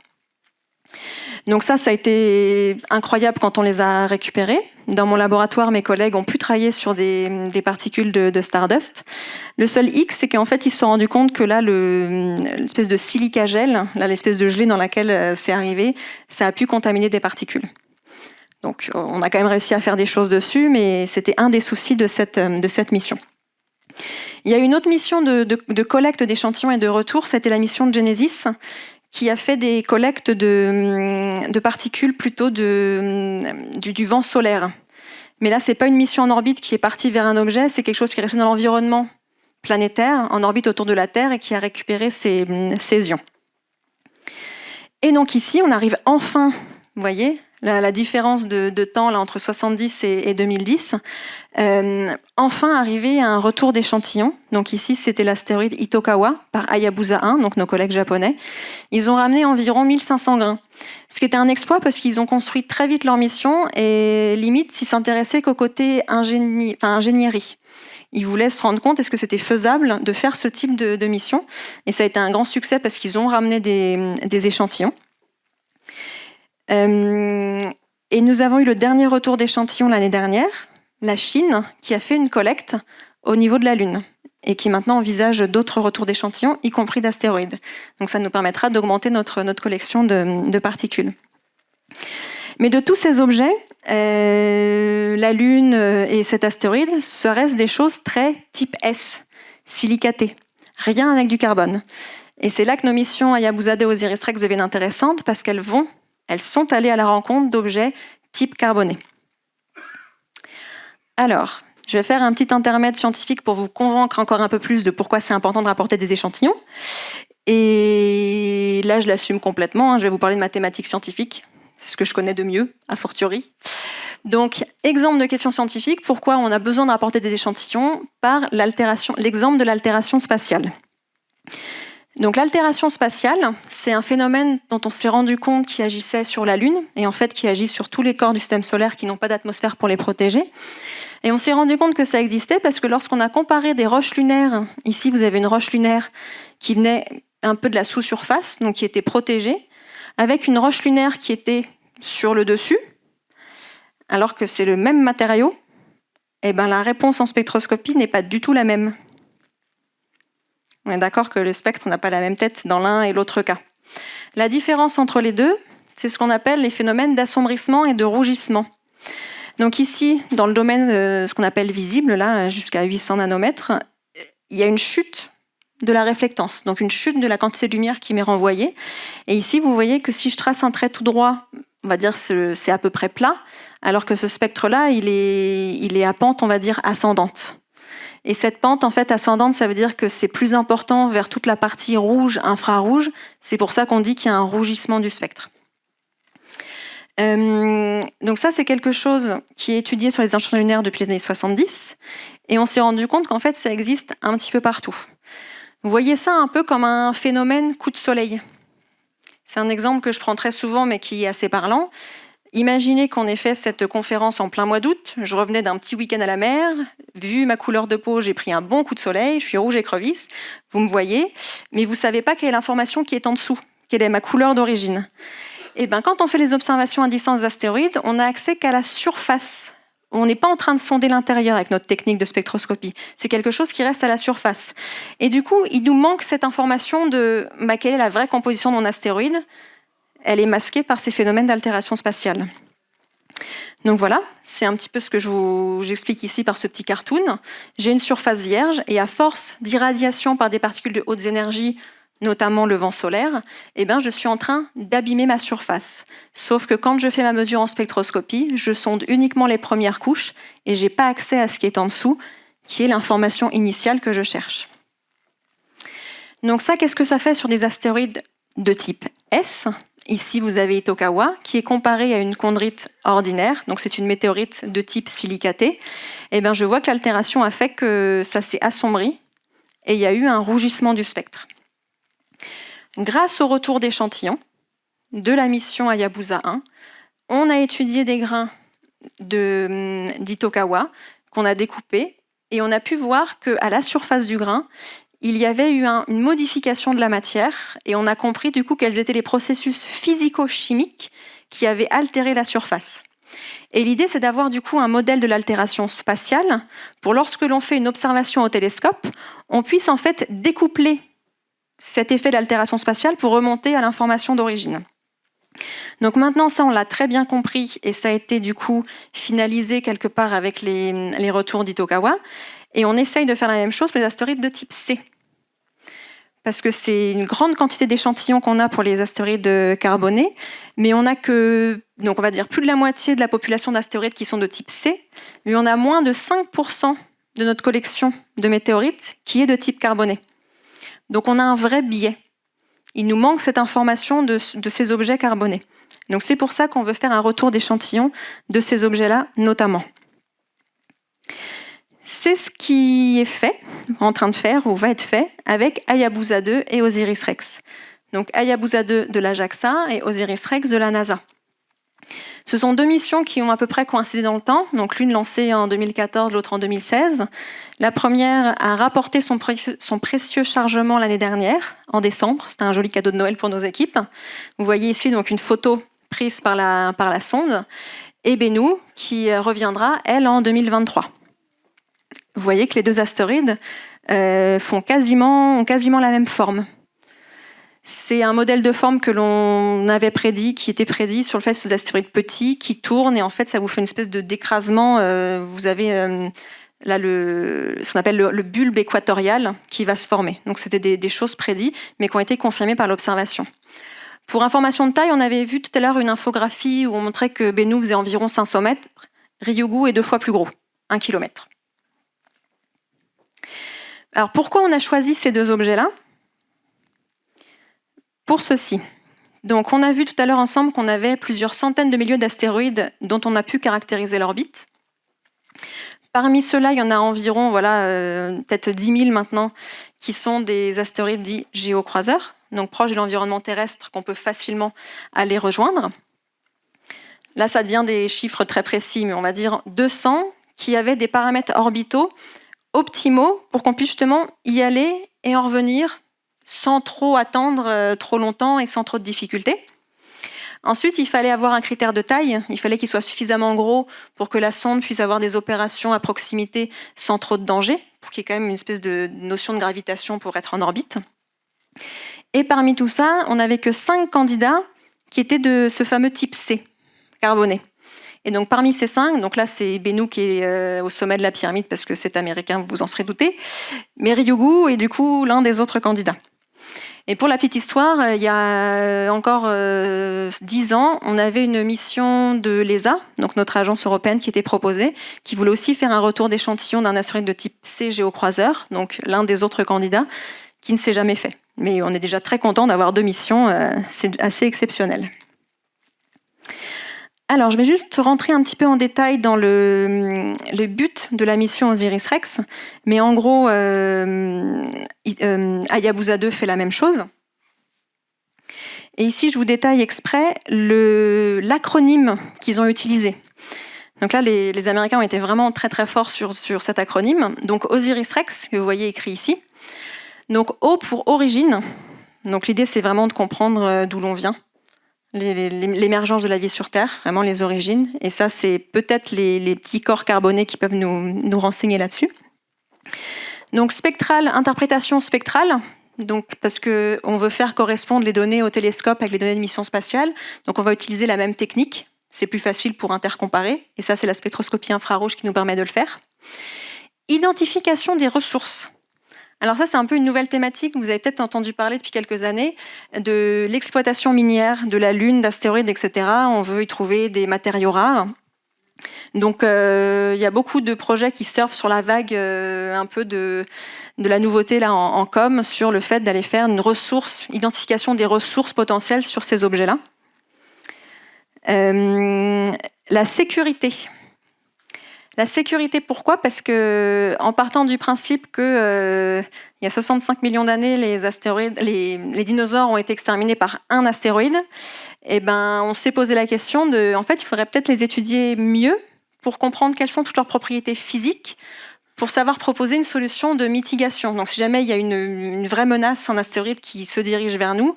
Donc ça a été incroyable quand on les a récupérés. Dans mon laboratoire, mes collègues ont pu travailler sur des particules de Stardust. Le seul hic, c'est qu'en fait, ils se sont rendus compte que là, l'espèce de silicagel, là, l'espèce de gelée dans laquelle c'est arrivé, ça a pu contaminer des particules. Donc on a quand même réussi à faire des choses dessus, mais c'était un des soucis de cette mission. Il y a une autre mission de collecte d'échantillons et de retour, c'était la mission de Genesis, qui a fait des collectes de particules plutôt du vent solaire. Mais là, ce n'est pas une mission en orbite qui est partie vers un objet, c'est quelque chose qui est resté dans l'environnement planétaire, en orbite autour de la Terre, et qui a récupéré ces ions. Et donc ici, on arrive enfin, vous voyez, la différence de temps là, entre 70 et 2010, enfin arrivé à un retour d'échantillons. Donc ici, c'était l'astéroïde Itokawa par Hayabusa 1, donc nos collègues japonais. Ils ont ramené environ 1500 grains. Ce qui était un exploit parce qu'ils ont construit très vite leur mission et limite, s'ils s'intéressaient qu'au côté ingénierie. Ils voulaient se rendre compte est-ce que c'était faisable de faire ce type de mission. Et ça a été un grand succès parce qu'ils ont ramené des échantillons. Et nous avons eu le dernier retour d'échantillons l'année dernière, la Chine, qui a fait une collecte au niveau de la Lune et qui maintenant envisage d'autres retours d'échantillons, y compris d'astéroïdes. Donc ça nous permettra d'augmenter notre collection de particules. Mais de tous ces objets, la Lune et cet astéroïde, ce restent des choses très type S, silicatées, rien avec du carbone. Et c'est là que nos missions Hayabusa 2 et Osiris-Rex deviennent intéressantes parce qu'elles sont allées à la rencontre d'objets type carboné. Alors, je vais faire un petit intermède scientifique pour vous convaincre encore un peu plus de pourquoi c'est important de rapporter des échantillons. Et là, je l'assume complètement. Je vais vous parler de mathématiques scientifiques. C'est ce que je connais de mieux, a fortiori. Donc, exemple de question scientifique, pourquoi on a besoin de rapporter des échantillons par l'exemple de l'altération spatiale. Donc l'altération spatiale, c'est un phénomène dont on s'est rendu compte qui agissait sur la Lune, et en fait qui agit sur tous les corps du système solaire qui n'ont pas d'atmosphère pour les protéger. Et on s'est rendu compte que ça existait parce que lorsqu'on a comparé des roches lunaires, ici vous avez une roche lunaire qui venait un peu de la sous-surface, donc qui était protégée, avec une roche lunaire qui était sur le dessus, alors que c'est le même matériau, et ben la réponse en spectroscopie n'est pas du tout la même. On est d'accord que le spectre n'a pas la même tête dans l'un et l'autre cas. La différence entre les deux, c'est ce qu'on appelle les phénomènes d'assombrissement et de rougissement. Donc ici, dans le domaine ce qu'on appelle visible, là, jusqu'à 800 nanomètres, il y a une chute de la réflectance, donc une chute de la quantité de lumière qui m'est renvoyée. Et ici, vous voyez que si je trace un trait tout droit, on va dire c'est à peu près plat, alors que ce spectre-là, il est à pente, on va dire, ascendante. Et cette pente, en fait, ascendante, ça veut dire que c'est plus important vers toute la partie rouge, infrarouge. C'est pour ça qu'on dit qu'il y a un rougissement du spectre. Donc ça, c'est quelque chose qui est étudié sur les échantillons lunaires depuis les années 70. Et on s'est rendu compte qu'en fait, ça existe un petit peu partout. Vous voyez ça un peu comme un phénomène coup de soleil. C'est un exemple que je prends très souvent, mais qui est assez parlant. Imaginez qu'on ait fait cette conférence en plein mois d'août, je revenais d'un petit week-end à la mer, vu ma couleur de peau, j'ai pris un bon coup de soleil, je suis rouge écrevisse, vous me voyez, mais vous ne savez pas quelle est l'information qui est en dessous, quelle est ma couleur d'origine. Et bien, quand on fait les observations à distance d'astéroïdes, on n'a accès qu'à la surface, on n'est pas en train de sonder l'intérieur avec notre technique de spectroscopie. C'est quelque chose qui reste à la surface. Et du coup, il nous manque cette information de quelle est la vraie composition de mon astéroïde. Elle est masquée par ces phénomènes d'altération spatiale. Donc voilà, c'est un petit peu ce que j'explique ici par ce petit cartoon. J'ai une surface vierge et à force d'irradiation par des particules de hautes énergies, notamment le vent solaire, je suis en train d'abîmer ma surface. Sauf que quand je fais ma mesure en spectroscopie, je sonde uniquement les premières couches et je n'ai pas accès à ce qui est en dessous, qui est l'information initiale que je cherche. Donc ça, qu'est-ce que ça fait sur des astéroïdes de type S ? Ici, vous avez Itokawa, qui est comparé à une chondrite ordinaire, donc c'est une météorite de type silicaté. Je vois que l'altération a fait que ça s'est assombri et il y a eu un rougissement du spectre. Grâce au retour d'échantillons de la mission Hayabusa 1, on a étudié des grains d'Itokawa qu'on a découpés et on a pu voir qu'à la surface du grain, il y avait eu une modification de la matière et on a compris du coup quels étaient les processus physico-chimiques qui avaient altéré la surface. Et l'idée, c'est d'avoir du coup un modèle de l'altération spatiale pour lorsque l'on fait une observation au télescope, on puisse en fait découpler cet effet d'altération spatiale pour remonter à l'information d'origine. Donc maintenant, ça, on l'a très bien compris et ça a été du coup finalisé quelque part avec les retours d'Itokawa. Et on essaye de faire la même chose pour les astéroïdes de type C. Parce que c'est une grande quantité d'échantillons qu'on a pour les astéroïdes carbonés, mais on n'a que, donc on va dire plus de la moitié de la population d'astéroïdes qui sont de type C, mais on a moins de 5% de notre collection de météorites qui est de type carboné. Donc on a un vrai biais. Il nous manque cette information de ces objets carbonés. Donc c'est pour ça qu'on veut faire un retour d'échantillons de ces objets-là, notamment. C'est ce qui est fait, en train de faire ou va être fait avec Hayabusa 2 et OSIRIS-REx. Donc Hayabusa 2 de la JAXA et OSIRIS-REx de la NASA. Ce sont deux missions qui ont à peu près coïncidé dans le temps, donc l'une lancée en 2014, l'autre en 2016. La première a rapporté son précieux chargement l'année dernière, en décembre. C'était un joli cadeau de Noël pour nos équipes. Vous voyez ici donc une photo prise par la sonde, et Bennu, qui reviendra, elle, en 2023. Vous voyez que les deux astéroïdes ont quasiment la même forme. C'est un modèle de forme que l'on avait prédit, qui était prédit sur le fait que ces astéroïdes petits qui tournent, et en fait, ça vous fait une espèce d'écrasement. Vous avez là ce qu'on appelle le bulbe équatorial qui va se former. Donc, c'était des choses prédites, mais qui ont été confirmées par l'observation. Pour information de taille, on avait vu tout à l'heure une infographie où on montrait que Bennu faisait environ 500 mètres. Ryugu est 2 fois plus gros, 1 km. Alors, pourquoi on a choisi ces deux objets-là ? Pour ceci. Donc, on a vu tout à l'heure ensemble qu'on avait plusieurs centaines de milliers d'astéroïdes dont on a pu caractériser l'orbite. Parmi ceux-là, il y en a environ, peut-être 10 000 maintenant, qui sont des astéroïdes dits géocroiseurs, donc proches de l'environnement terrestre qu'on peut facilement aller rejoindre. Là, ça devient des chiffres très précis, mais on va dire 200 qui avaient des paramètres orbitaux optimaux pour qu'on puisse justement y aller et en revenir sans trop attendre trop longtemps et sans trop de difficultés. Ensuite, il fallait avoir un critère de taille. Il fallait qu'il soit suffisamment gros pour que la sonde puisse avoir des opérations à proximité sans trop de danger, pour qu'il y ait quand même une espèce de notion de gravitation pour être en orbite. Et parmi tout ça, on n'avait que 5 candidats qui étaient de ce fameux type C, carboné. Et donc parmi ces 5, donc là c'est Bennu qui est au sommet de la pyramide parce que c'est américain, vous vous en serez douté, mais Ryugu est du coup l'un des autres candidats. Et pour la petite histoire, il y a encore 10 ans, on avait une mission de l'ESA, donc notre agence européenne qui était proposée, qui voulait aussi faire un retour d'échantillon d'un astéroïde de type C géocroiseur, donc l'un des autres candidats, qui ne s'est jamais fait. Mais on est déjà très content d'avoir 2 missions, c'est assez exceptionnel. Alors, je vais juste rentrer un petit peu en détail dans le but de la mission OSIRIS-REx, mais en gros, Hayabusa 2 fait la même chose. Et ici, je vous détaille exprès l'acronyme qu'ils ont utilisé. Donc là, les Américains ont été vraiment très très forts sur cet acronyme. Donc OSIRIS-REx, que vous voyez écrit ici. Donc O pour origine. Donc l'idée, c'est vraiment de comprendre d'où l'on vient. l'émergence de la vie sur Terre, vraiment les origines. Et ça, c'est peut-être les petits corps carbonés qui peuvent nous renseigner là-dessus. Donc spectrale, interprétation spectrale. Donc, parce qu'on veut faire correspondre les données au télescope avec les données de mission spatiale. Donc on va utiliser la même technique. C'est plus facile pour intercomparer. Et ça, c'est la spectroscopie infrarouge qui nous permet de le faire. Identification des ressources. Alors ça, c'est un peu une nouvelle thématique. Vous avez peut-être entendu parler depuis quelques années de l'exploitation minière de la Lune, d'astéroïdes, etc. On veut y trouver des matériaux rares. Donc, il y a beaucoup de projets qui surfent sur la vague un peu de la nouveauté là, en com sur le fait d'aller faire une identification des ressources potentielles sur ces objets-là. La sécurité. La sécurité, pourquoi ? Parce que, en partant du principe que il y a 65 millions d'années, les dinosaures ont été exterminés par un astéroïde, et on s'est posé la question en fait, il faudrait peut-être les étudier mieux pour comprendre quelles sont toutes leurs propriétés physiques, pour savoir proposer une solution de mitigation. Donc, si jamais il y a une vraie menace, un astéroïde qui se dirige vers nous,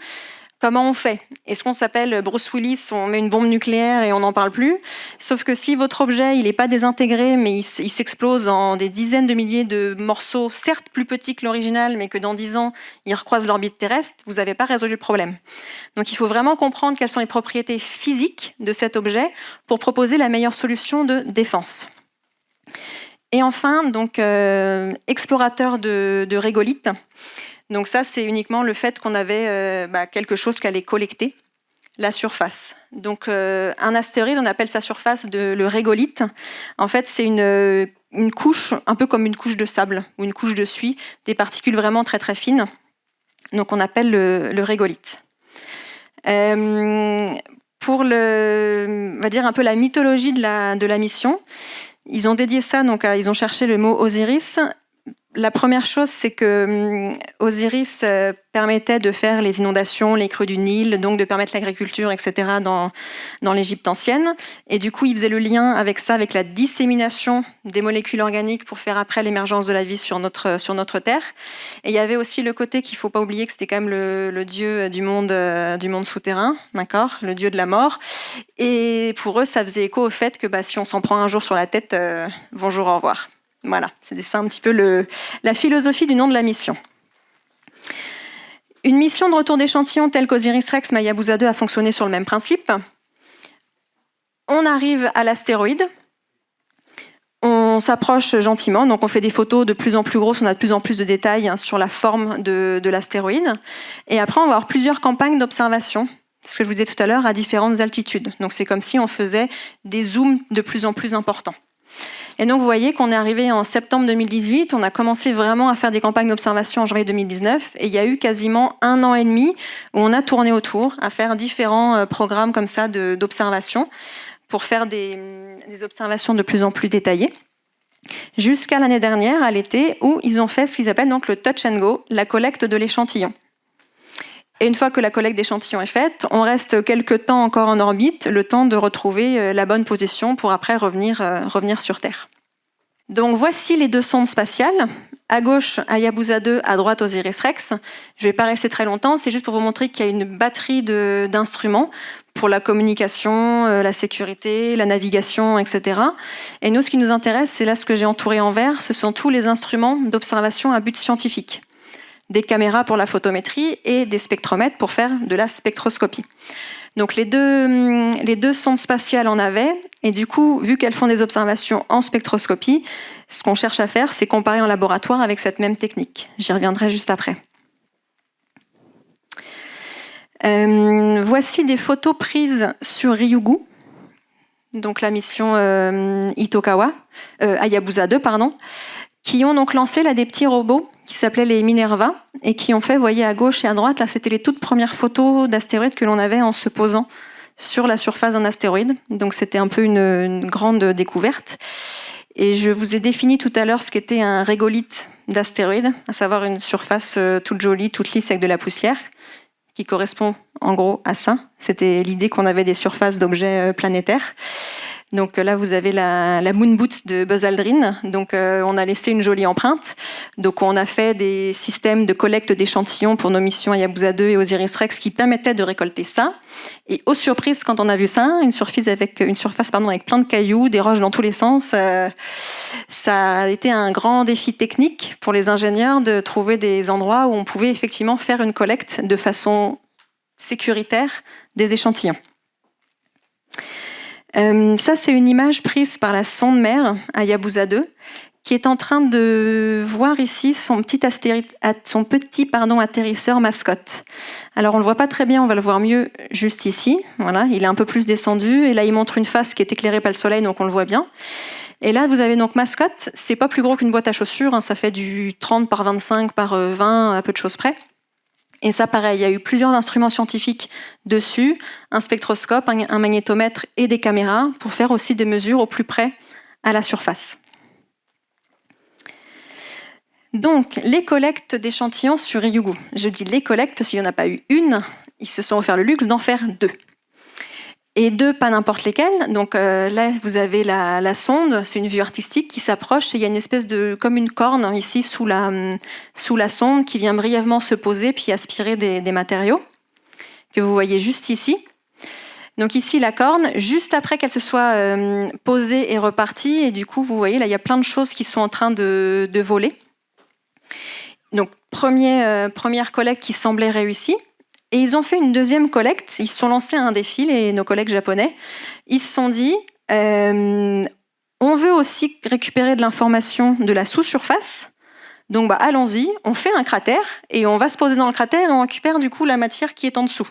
comment on fait ? Est-ce qu'on s'appelle Bruce Willis, on met une bombe nucléaire et on n'en parle plus ? Sauf que si votre objet, il n'est pas désintégré, mais il s'explose en des dizaines de milliers de morceaux, certes plus petits que l'original, mais que dans 10 ans, il recroise l'orbite terrestre, vous n'avez pas résolu le problème. Donc il faut vraiment comprendre quelles sont les propriétés physiques de cet objet pour proposer la meilleure solution de défense. Et enfin, donc, explorateur de régolithes. Donc ça, c'est uniquement le fait qu'on avait quelque chose qui allait collecter la surface. Donc un astéroïde, on appelle sa surface le régolithe. En fait, c'est une couche, un peu comme une couche de sable ou une couche de suie, des particules vraiment très très fines. Donc on appelle le régolithe. Pour on va dire un peu la mythologie de la mission, ils ont dédié ça, donc ils ont cherché le mot Osiris. La première chose, c'est que Osiris permettait de faire les inondations, les crues du Nil, donc de permettre l'agriculture, etc. dans l'Égypte ancienne. Et du coup, il faisait le lien avec ça, avec la dissémination des molécules organiques pour faire après l'émergence de la vie sur notre Terre. Et il y avait aussi le côté qu'il ne faut pas oublier que c'était quand même le dieu du monde souterrain, d'accord, le dieu de la mort. Et pour eux, ça faisait écho au fait que si on s'en prend un jour sur la tête, bonjour, au revoir. Voilà, c'est ça un petit peu la philosophie du nom de la mission. Une mission de retour d'échantillon telle qu'Osiris-Rex Hayabusa 2 a fonctionné sur le même principe. On arrive à l'astéroïde, on s'approche gentiment, donc on fait des photos de plus en plus grosses, on a de plus en plus de détails sur la forme de l'astéroïde. Et après, on va avoir plusieurs campagnes d'observation, ce que je vous disais tout à l'heure, à différentes altitudes. Donc c'est comme si on faisait des zooms de plus en plus importants. Et donc, vous voyez qu'on est arrivé en septembre 2018, on a commencé vraiment à faire des campagnes d'observation en janvier 2019, et il y a eu quasiment 1 an et demi où on a tourné autour à faire différents programmes comme ça d'observation pour faire des observations de plus en plus détaillées. Jusqu'à l'année dernière, à l'été, où ils ont fait ce qu'ils appellent donc le touch and go, la collecte de l'échantillon. Et une fois que la collecte d'échantillons est faite, on reste quelques temps encore en orbite, le temps de retrouver la bonne position pour après revenir sur Terre. Donc voici les 2 sondes spatiales. À gauche, Hayabusa 2, à droite, Osiris-Rex. Je ne vais pas rester très longtemps, c'est juste pour vous montrer qu'il y a une batterie d'instruments pour la communication, la sécurité, la navigation, etc. Et nous, ce qui nous intéresse, c'est là ce que j'ai entouré en vert, ce sont tous les instruments d'observation à but scientifique. Des caméras pour la photométrie et des spectromètres pour faire de la spectroscopie. Donc les deux sondes spatiales en avaient, et du coup, vu qu'elles font des observations en spectroscopie, ce qu'on cherche à faire, c'est comparer en laboratoire avec cette même technique. J'y reviendrai juste après. Voici des photos prises sur Ryugu, donc la mission Hayabusa 2, qui ont donc lancé là, des petits robots qui s'appelaient les Minerva et qui ont fait, vous voyez à gauche et à droite, là c'était les toutes premières photos d'astéroïdes que l'on avait en se posant sur la surface d'un astéroïde. Donc c'était un peu une grande découverte. Et je vous ai défini tout à l'heure ce qu'était un régolithe d'astéroïde, à savoir une surface toute jolie, toute lisse avec de la poussière, qui correspond en gros à ça. C'était l'idée qu'on avait des surfaces d'objets planétaires. Donc là, vous avez la Moon Boot de Buzz Aldrin. Donc on a laissé une jolie empreinte. Donc on a fait des systèmes de collecte d'échantillons pour nos missions Hayabusa 2 et Osiris-Rex qui permettaient de récolter ça. Et aux surprises, quand on a vu ça, une surface avec plein de cailloux, des roches dans tous les sens, ça a été un grand défi technique pour les ingénieurs de trouver des endroits où on pouvait effectivement faire une collecte de façon sécuritaire des échantillons. Ça, c'est une image prise par la sonde mère Hayabusa 2, qui est en train de voir ici son petit atterrisseur mascotte. Alors, on ne le voit pas très bien, on va le voir mieux juste ici. Voilà, il est un peu plus descendu, et là, il montre une face qui est éclairée par le soleil, donc on le voit bien. Et là, vous avez donc mascotte, c'est pas plus gros qu'une boîte à chaussures, hein, ça fait du 30 par 25 par 20, à peu de choses près. Et ça, pareil, il y a eu plusieurs instruments scientifiques dessus, un spectroscope, un magnétomètre et des caméras pour faire aussi des mesures au plus près à la surface. Donc, les collectes d'échantillons sur Ryugu. Je dis les collectes parce qu'il n'y en a pas eu une, ils se sont offert le luxe d'en faire 2. Et 2, pas n'importe lesquels. Donc là, vous avez la sonde, c'est une vue artistique qui s'approche et il y a une espèce de, comme une corne ici sous la sonde qui vient brièvement se poser puis aspirer des matériaux que vous voyez juste ici. Donc ici, la corne, juste après qu'elle se soit posée et repartie. Et du coup, vous voyez, là, il y a plein de choses qui sont en train de voler. Donc, première collecte qui semblait réussie. Et ils ont fait une deuxième collecte, ils se sont lancés à un défi, nos collègues japonais. Ils se sont dit, on veut aussi récupérer de l'information de la sous-surface, donc allons-y, on fait un cratère, et on va se poser dans le cratère, et on récupère du coup la matière qui est en dessous.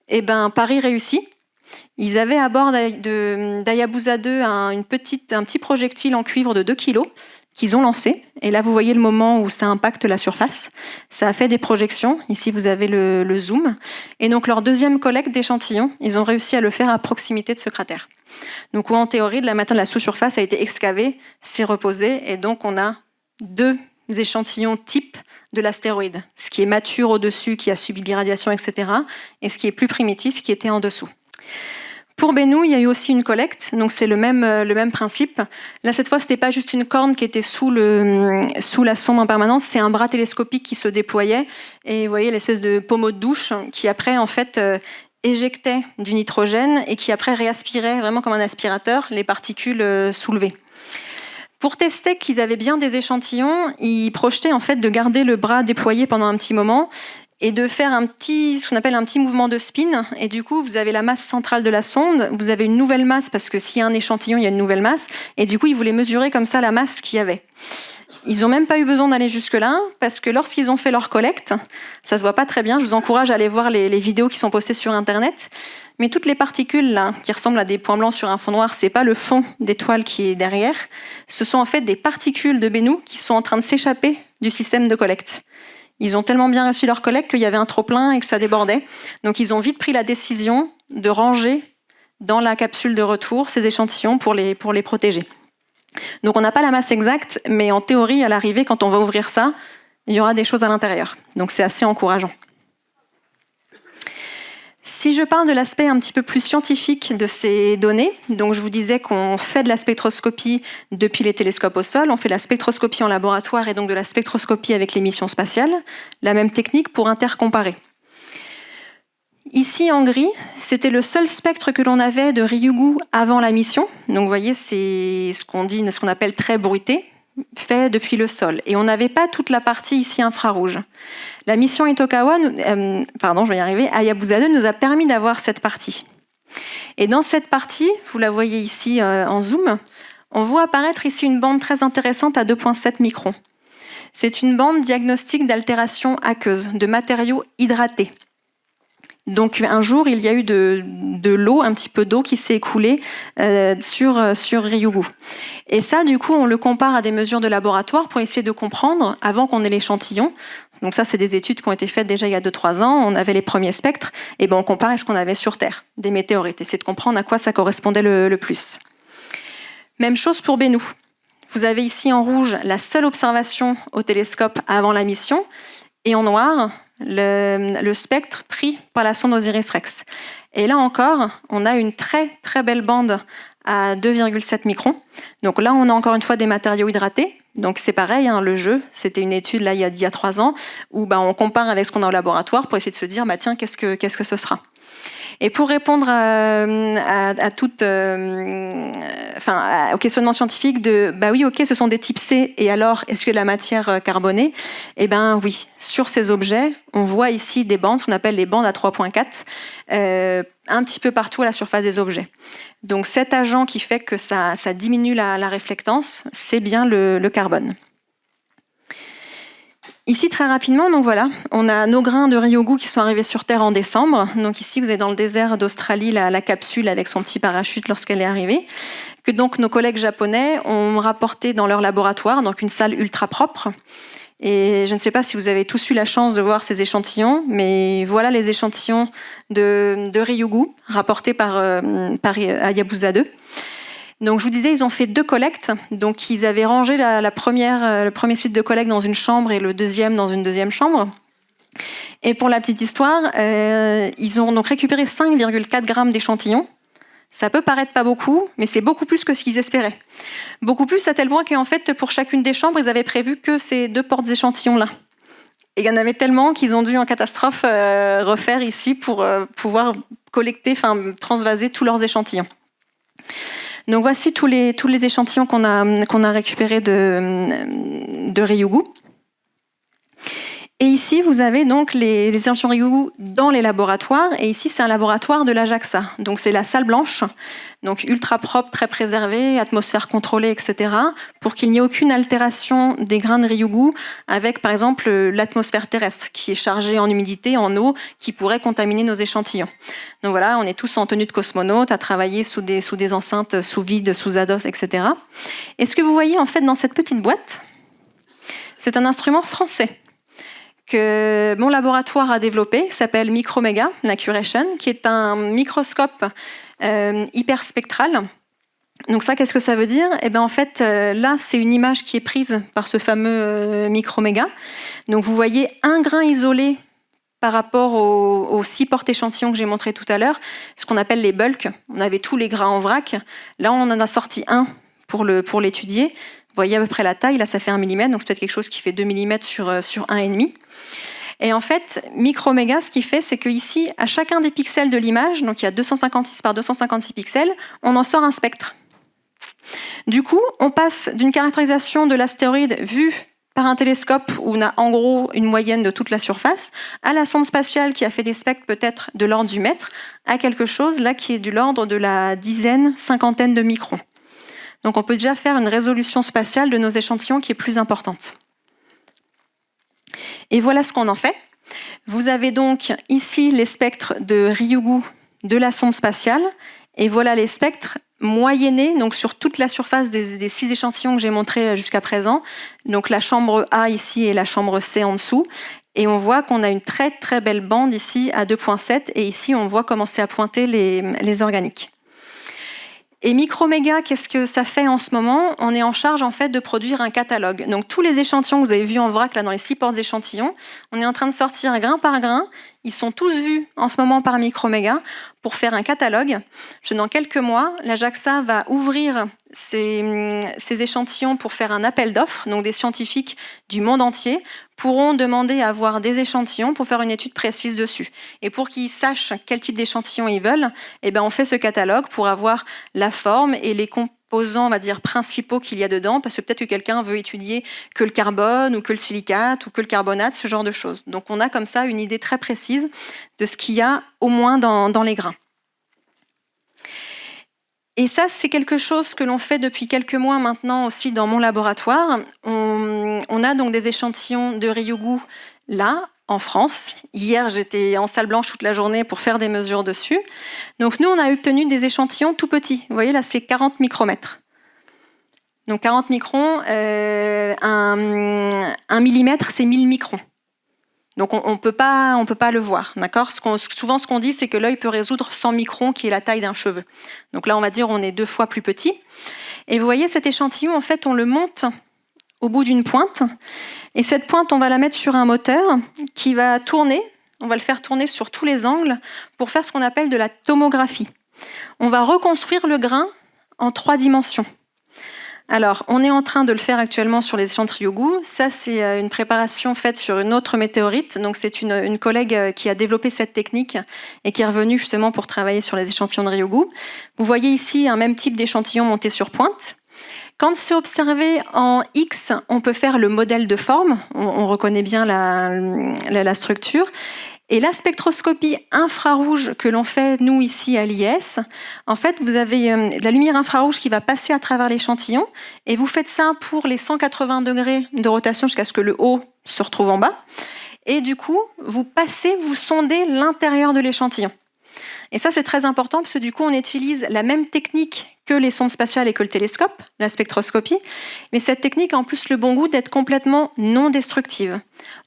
Et pari réussi. Ils avaient à bord d'Hayabusa 2 un petit projectile en cuivre de 2 kg, qu'ils ont lancé. Et là, vous voyez le moment où ça impacte la surface. Ça a fait des projections. Ici, vous avez le zoom. Et donc, leur deuxième collecte d'échantillons, ils ont réussi à le faire à proximité de ce cratère. Donc, où en théorie, la matière de la sous-surface a été excavée, s'est reposée, et donc on a 2 échantillons types de l'astéroïde. Ce qui est mature au-dessus, qui a subi l'irradiation, etc. Et ce qui est plus primitif, qui était en dessous. Pour Bennu, il y a eu aussi une collecte, donc c'est le même principe. Là, cette fois, ce n'était pas juste une corne qui était sous la sonde en permanence, c'est un bras télescopique qui se déployait. Et vous voyez l'espèce de pommeau de douche qui, après, en fait, éjectait du nitrogène et qui, après, réaspirait, vraiment comme un aspirateur, les particules soulevées. Pour tester qu'ils avaient bien des échantillons, ils projetaient en fait de garder le bras déployé pendant un petit moment et de faire ce qu'on appelle un petit mouvement de spin. Et du coup, vous avez la masse centrale de la sonde, vous avez une nouvelle masse, parce que s'il y a un échantillon, il y a une nouvelle masse. Et du coup, ils voulaient mesurer comme ça la masse qu'il y avait. Ils n'ont même pas eu besoin d'aller jusque-là, parce que lorsqu'ils ont fait leur collecte, ça se voit pas très bien, je vous encourage à aller voir les vidéos qui sont postées sur Internet, mais toutes les particules là, qui ressemblent à des points blancs sur un fond noir, c'est pas le fond d'étoile qui est derrière, ce sont en fait des particules de Bennu qui sont en train de s'échapper du système de collecte. Ils ont tellement bien reçu leur collecte qu'il y avait un trop-plein et que ça débordait. Donc ils ont vite pris la décision de ranger dans la capsule de retour ces échantillons pour les protéger. Donc on n'a pas la masse exacte, mais en théorie, à l'arrivée, quand on va ouvrir ça, il y aura des choses à l'intérieur. Donc c'est assez encourageant. Si je parle de l'aspect un petit peu plus scientifique de ces données, donc je vous disais qu'on fait de la spectroscopie depuis les télescopes au sol, on fait de la spectroscopie en laboratoire et donc de la spectroscopie avec les missions spatiales, la même technique pour intercomparer. Ici en gris, c'était le seul spectre que l'on avait de Ryugu avant la mission. Donc vous voyez, c'est ce qu'on appelle très bruité, fait depuis le sol. Et on n'avait pas toute la partie ici infrarouge. La mission Itokawa, Hayabusa 2 nous a permis d'avoir cette partie. Et dans cette partie, vous la voyez ici en zoom, on voit apparaître ici une bande très intéressante à 2,7 microns. C'est une bande diagnostique d'altération aqueuse, de matériaux hydratés. Donc un jour, il y a eu de l'eau, un petit peu d'eau qui s'est écoulée sur Ryugu. Et ça, du coup, on le compare à des mesures de laboratoire pour essayer de comprendre, avant qu'on ait l'échantillon. Donc ça, c'est des études qui ont été faites déjà il y a 2-3 ans. On avait les premiers spectres. Et on compare à ce qu'on avait sur Terre, des météorites. Essayer de comprendre à quoi ça correspondait le plus. Même chose pour Bennu. Vous avez ici en rouge la seule observation au télescope avant la mission. Et en noir, le spectre pris par la sonde Osiris-Rex. Et là encore, on a une très très belle bande à 2,7 microns. Donc là, on a encore une fois des matériaux hydratés. Donc c'est pareil, hein, le jeu, c'était une étude là, il y a 3 ans où on compare avec ce qu'on a au laboratoire pour essayer de se dire tiens, qu'est-ce que ce sera. Et pour répondre au questionnement scientifique de oui, ok, ce sont des types C, et alors est-ce que la matière carbonée? Eh bien oui, sur ces objets, on voit ici des bandes, ce qu'on appelle les bandes à 3,4, un petit peu partout à la surface des objets. Donc cet agent qui fait que ça diminue la réflectance, c'est bien le carbone. Ici, très rapidement, donc voilà, on a nos grains de Ryugu qui sont arrivés sur Terre en décembre. Donc ici, vous êtes dans le désert d'Australie, la capsule avec son petit parachute lorsqu'elle est arrivée, que donc nos collègues japonais ont rapporté dans leur laboratoire, donc une salle ultra propre. Et je ne sais pas si vous avez tous eu la chance de voir ces échantillons, mais voilà les échantillons de Ryugu rapportés par Hayabusa 2. Donc, je vous disais, ils ont fait 2 collectes. Donc, ils avaient rangé le premier site de collecte dans une chambre et le deuxième dans une deuxième chambre. Et pour la petite histoire, ils ont donc récupéré 5,4 grammes d'échantillons. Ça peut paraître pas beaucoup, mais c'est beaucoup plus que ce qu'ils espéraient. Beaucoup plus à tel point qu'en fait, pour chacune des chambres, ils avaient prévu que ces 2 portes échantillons-là. Et il y en avait tellement qu'ils ont dû, en catastrophe, refaire ici pour pouvoir transvaser tous leurs échantillons. Donc voici tous les échantillons qu'on a récupérés de Ryugu. Et ici, vous avez donc les échantillons Ryugu dans les laboratoires. Et ici, c'est un laboratoire de la JAXA. Donc c'est la salle blanche, donc ultra propre, très préservée, atmosphère contrôlée, etc. pour qu'il n'y ait aucune altération des grains de Ryugu avec, par exemple, l'atmosphère terrestre qui est chargée en humidité, en eau, qui pourrait contaminer nos échantillons. Donc voilà, on est tous en tenue de cosmonaute, à travailler sous des enceintes sous vide, sous ADOS, etc. Et ce que vous voyez en fait dans cette petite boîte, c'est un instrument français que mon laboratoire a développé, qui s'appelle Microméga, la Curation, qui est un microscope hyperspectral. Donc ça, qu'est-ce que ça veut dire? Eh bien, en fait, là, c'est une image qui est prise par ce fameux Microméga. Donc vous voyez un grain isolé par rapport aux 6 porte-échantillons que j'ai montré tout à l'heure, ce qu'on appelle les bulks. On avait tous les grains en vrac. Là, on en a sorti un pour l'étudier. Vous voyez à peu près la taille, là ça fait 1 mm, donc c'est peut-être quelque chose qui fait 2 mm sur 1,5. Et en fait, Microméga, ce qu'il fait, c'est qu'ici, à chacun des pixels de l'image, donc il y a 256 par 256 pixels, on en sort un spectre. Du coup, on passe d'une caractérisation de l'astéroïde vue par un télescope où on a en gros une moyenne de toute la surface, à la sonde spatiale qui a fait des spectres peut-être de l'ordre du mètre, à quelque chose là qui est de l'ordre de la cinquantaine de microns. Donc on peut déjà faire une résolution spatiale de nos échantillons qui est plus importante. Et voilà ce qu'on en fait. Vous avez donc ici les spectres de Ryugu de la sonde spatiale, et voilà les spectres moyennés donc sur toute la surface des 6 échantillons que j'ai montrés jusqu'à présent. Donc la chambre A ici et la chambre C en dessous. Et on voit qu'on a une très très belle bande ici à 2,7, et ici on voit commencer à pointer les organiques. Et Microméga, qu'est-ce que ça fait en ce moment? On est en charge en fait de produire un catalogue. Donc tous les échantillons que vous avez vus en vrac là dans les 6 portes d'échantillons, on est en train de sortir grain par grain. Ils sont tous vus en ce moment par Microméga pour faire un catalogue. Dans quelques mois, la JAXA va ouvrir ces échantillons pour faire un appel d'offres. Donc des scientifiques du monde entier pourront demander à avoir des échantillons pour faire une étude précise dessus. Et pour qu'ils sachent quel type d'échantillon ils veulent, eh ben on fait ce catalogue pour avoir la forme et les composants, on va dire, principaux qu'il y a dedans, parce que peut-être que quelqu'un veut étudier que le carbone ou que le silicate ou que le carbonate, ce genre de choses. Donc on a comme ça une idée très précise de ce qu'il y a au moins dans les grains. Et ça, c'est quelque chose que l'on fait depuis quelques mois maintenant aussi dans mon laboratoire. On a donc des échantillons de Ryugu là, en France. Hier, j'étais en salle blanche toute la journée pour faire des mesures dessus. Donc nous, on a obtenu des échantillons tout petits. Vous voyez, là, c'est 40 micromètres. Donc 40 microns, 1 millimètre, c'est 1000 microns. Donc on ne peut pas le voir, d'accord ? Souvent, ce qu'on dit, c'est que l'œil peut résoudre 100 microns, qui est la taille d'un cheveu. Donc là, on va dire on est 2 fois plus petit. Et vous voyez, cet échantillon, en fait, on le monte au bout d'une pointe. Et cette pointe, on va la mettre sur un moteur qui va tourner. On va le faire tourner sur tous les angles pour faire ce qu'on appelle de la tomographie. On va reconstruire le grain en 3 dimensions. Alors, on est en train de le faire actuellement sur les échantillons Ryugu. Ça, c'est une préparation faite sur une autre météorite. Donc, c'est une collègue qui a développé cette technique et qui est revenue justement pour travailler sur les échantillons de Ryugu. Vous voyez ici un même type d'échantillon monté sur pointe. Quand c'est observé en X, on peut faire le modèle de forme. On reconnaît bien la structure. Et la spectroscopie infrarouge que l'on fait, nous, ici, à l'IS, en fait, vous avez la lumière infrarouge qui va passer à travers l'échantillon, et vous faites ça pour les 180 degrés de rotation jusqu'à ce que le haut se retrouve en bas. Et du coup, vous sondez l'intérieur de l'échantillon. Et ça, c'est très important, parce que du coup, on utilise la même technique que les sondes spatiales et que le télescope, la spectroscopie. Mais cette technique a en plus le bon goût d'être complètement non destructive.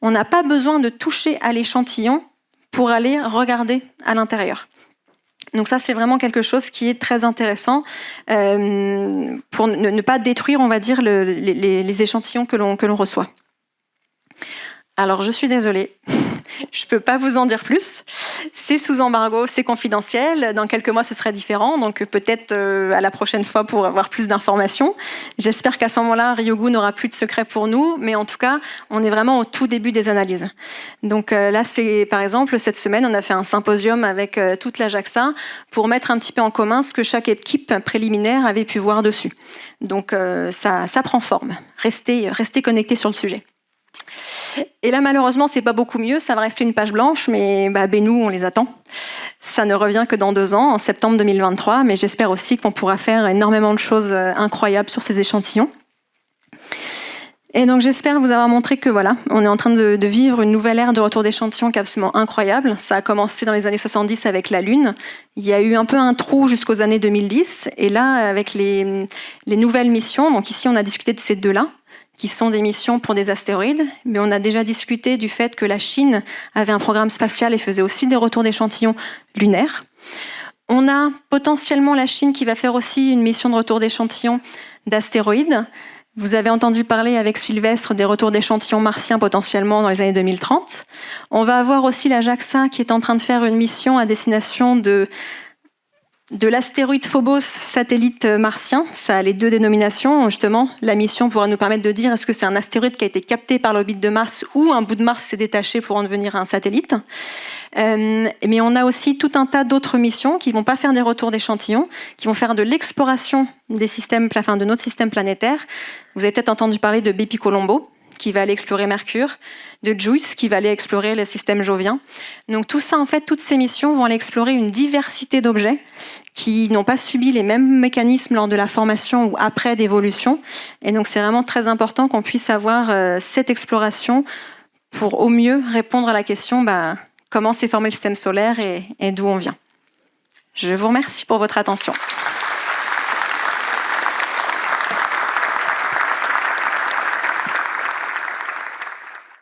On n'a pas besoin de toucher à l'échantillon pour aller regarder à l'intérieur. Donc ça, c'est vraiment quelque chose qui est très intéressant pour ne pas détruire, on va dire, les échantillons que l'on reçoit. Alors, je suis désolée, je ne peux pas vous en dire plus. C'est sous embargo, c'est confidentiel. Dans quelques mois, ce sera différent. Donc, peut-être à la prochaine fois pour avoir plus d'informations. J'espère qu'à ce moment-là, Ryugu n'aura plus de secret pour nous. Mais en tout cas, on est vraiment au tout début des analyses. Donc là, c'est par exemple, cette semaine, on a fait un symposium avec toute la JAXA pour mettre un petit peu en commun ce que chaque équipe préliminaire avait pu voir dessus. Donc, ça prend forme. Restez connectés sur le sujet. Et là, malheureusement, c'est pas beaucoup mieux. Ça va rester une page blanche, mais nous, on les attend. Ça ne revient que dans 2 ans, en septembre 2023. Mais j'espère aussi qu'on pourra faire énormément de choses incroyables sur ces échantillons. Et donc, j'espère vous avoir montré que voilà, on est en train de vivre une nouvelle ère de retour d'échantillons qui est absolument incroyable. Ça a commencé dans les années 70 avec la Lune. Il y a eu un peu un trou jusqu'aux années 2010. Et là, avec les nouvelles missions, donc ici, on a discuté de ces 2-là, qui sont des missions pour des astéroïdes, mais on a déjà discuté du fait que la Chine avait un programme spatial et faisait aussi des retours d'échantillons lunaires. On a potentiellement la Chine qui va faire aussi une mission de retour d'échantillons d'astéroïdes. Vous avez entendu parler avec Sylvestre des retours d'échantillons martiens potentiellement dans les années 2030. On va avoir aussi la JAXA qui est en train de faire une mission à destination de l'astéroïde Phobos, satellite martien. Ça a les 2 dénominations. Justement, la mission pourra nous permettre de dire est-ce que c'est un astéroïde qui a été capté par l'orbite de Mars ou un bout de Mars s'est détaché pour en devenir un satellite. Mais on a aussi tout un tas d'autres missions qui ne vont pas faire des retours d'échantillons, qui vont faire de l'exploration de notre système planétaire. Vous avez peut-être entendu parler de Bepi-Colombo, qui va aller explorer Mercure, de JUICE, qui va aller explorer le système jovien. Donc tout ça, en fait, toutes ces missions vont aller explorer une diversité d'objets qui n'ont pas subi les mêmes mécanismes lors de la formation ou après d'évolution. Et donc c'est vraiment très important qu'on puisse avoir cette exploration pour au mieux répondre à la question comment s'est formé le système solaire et d'où on vient. Je vous remercie pour votre attention.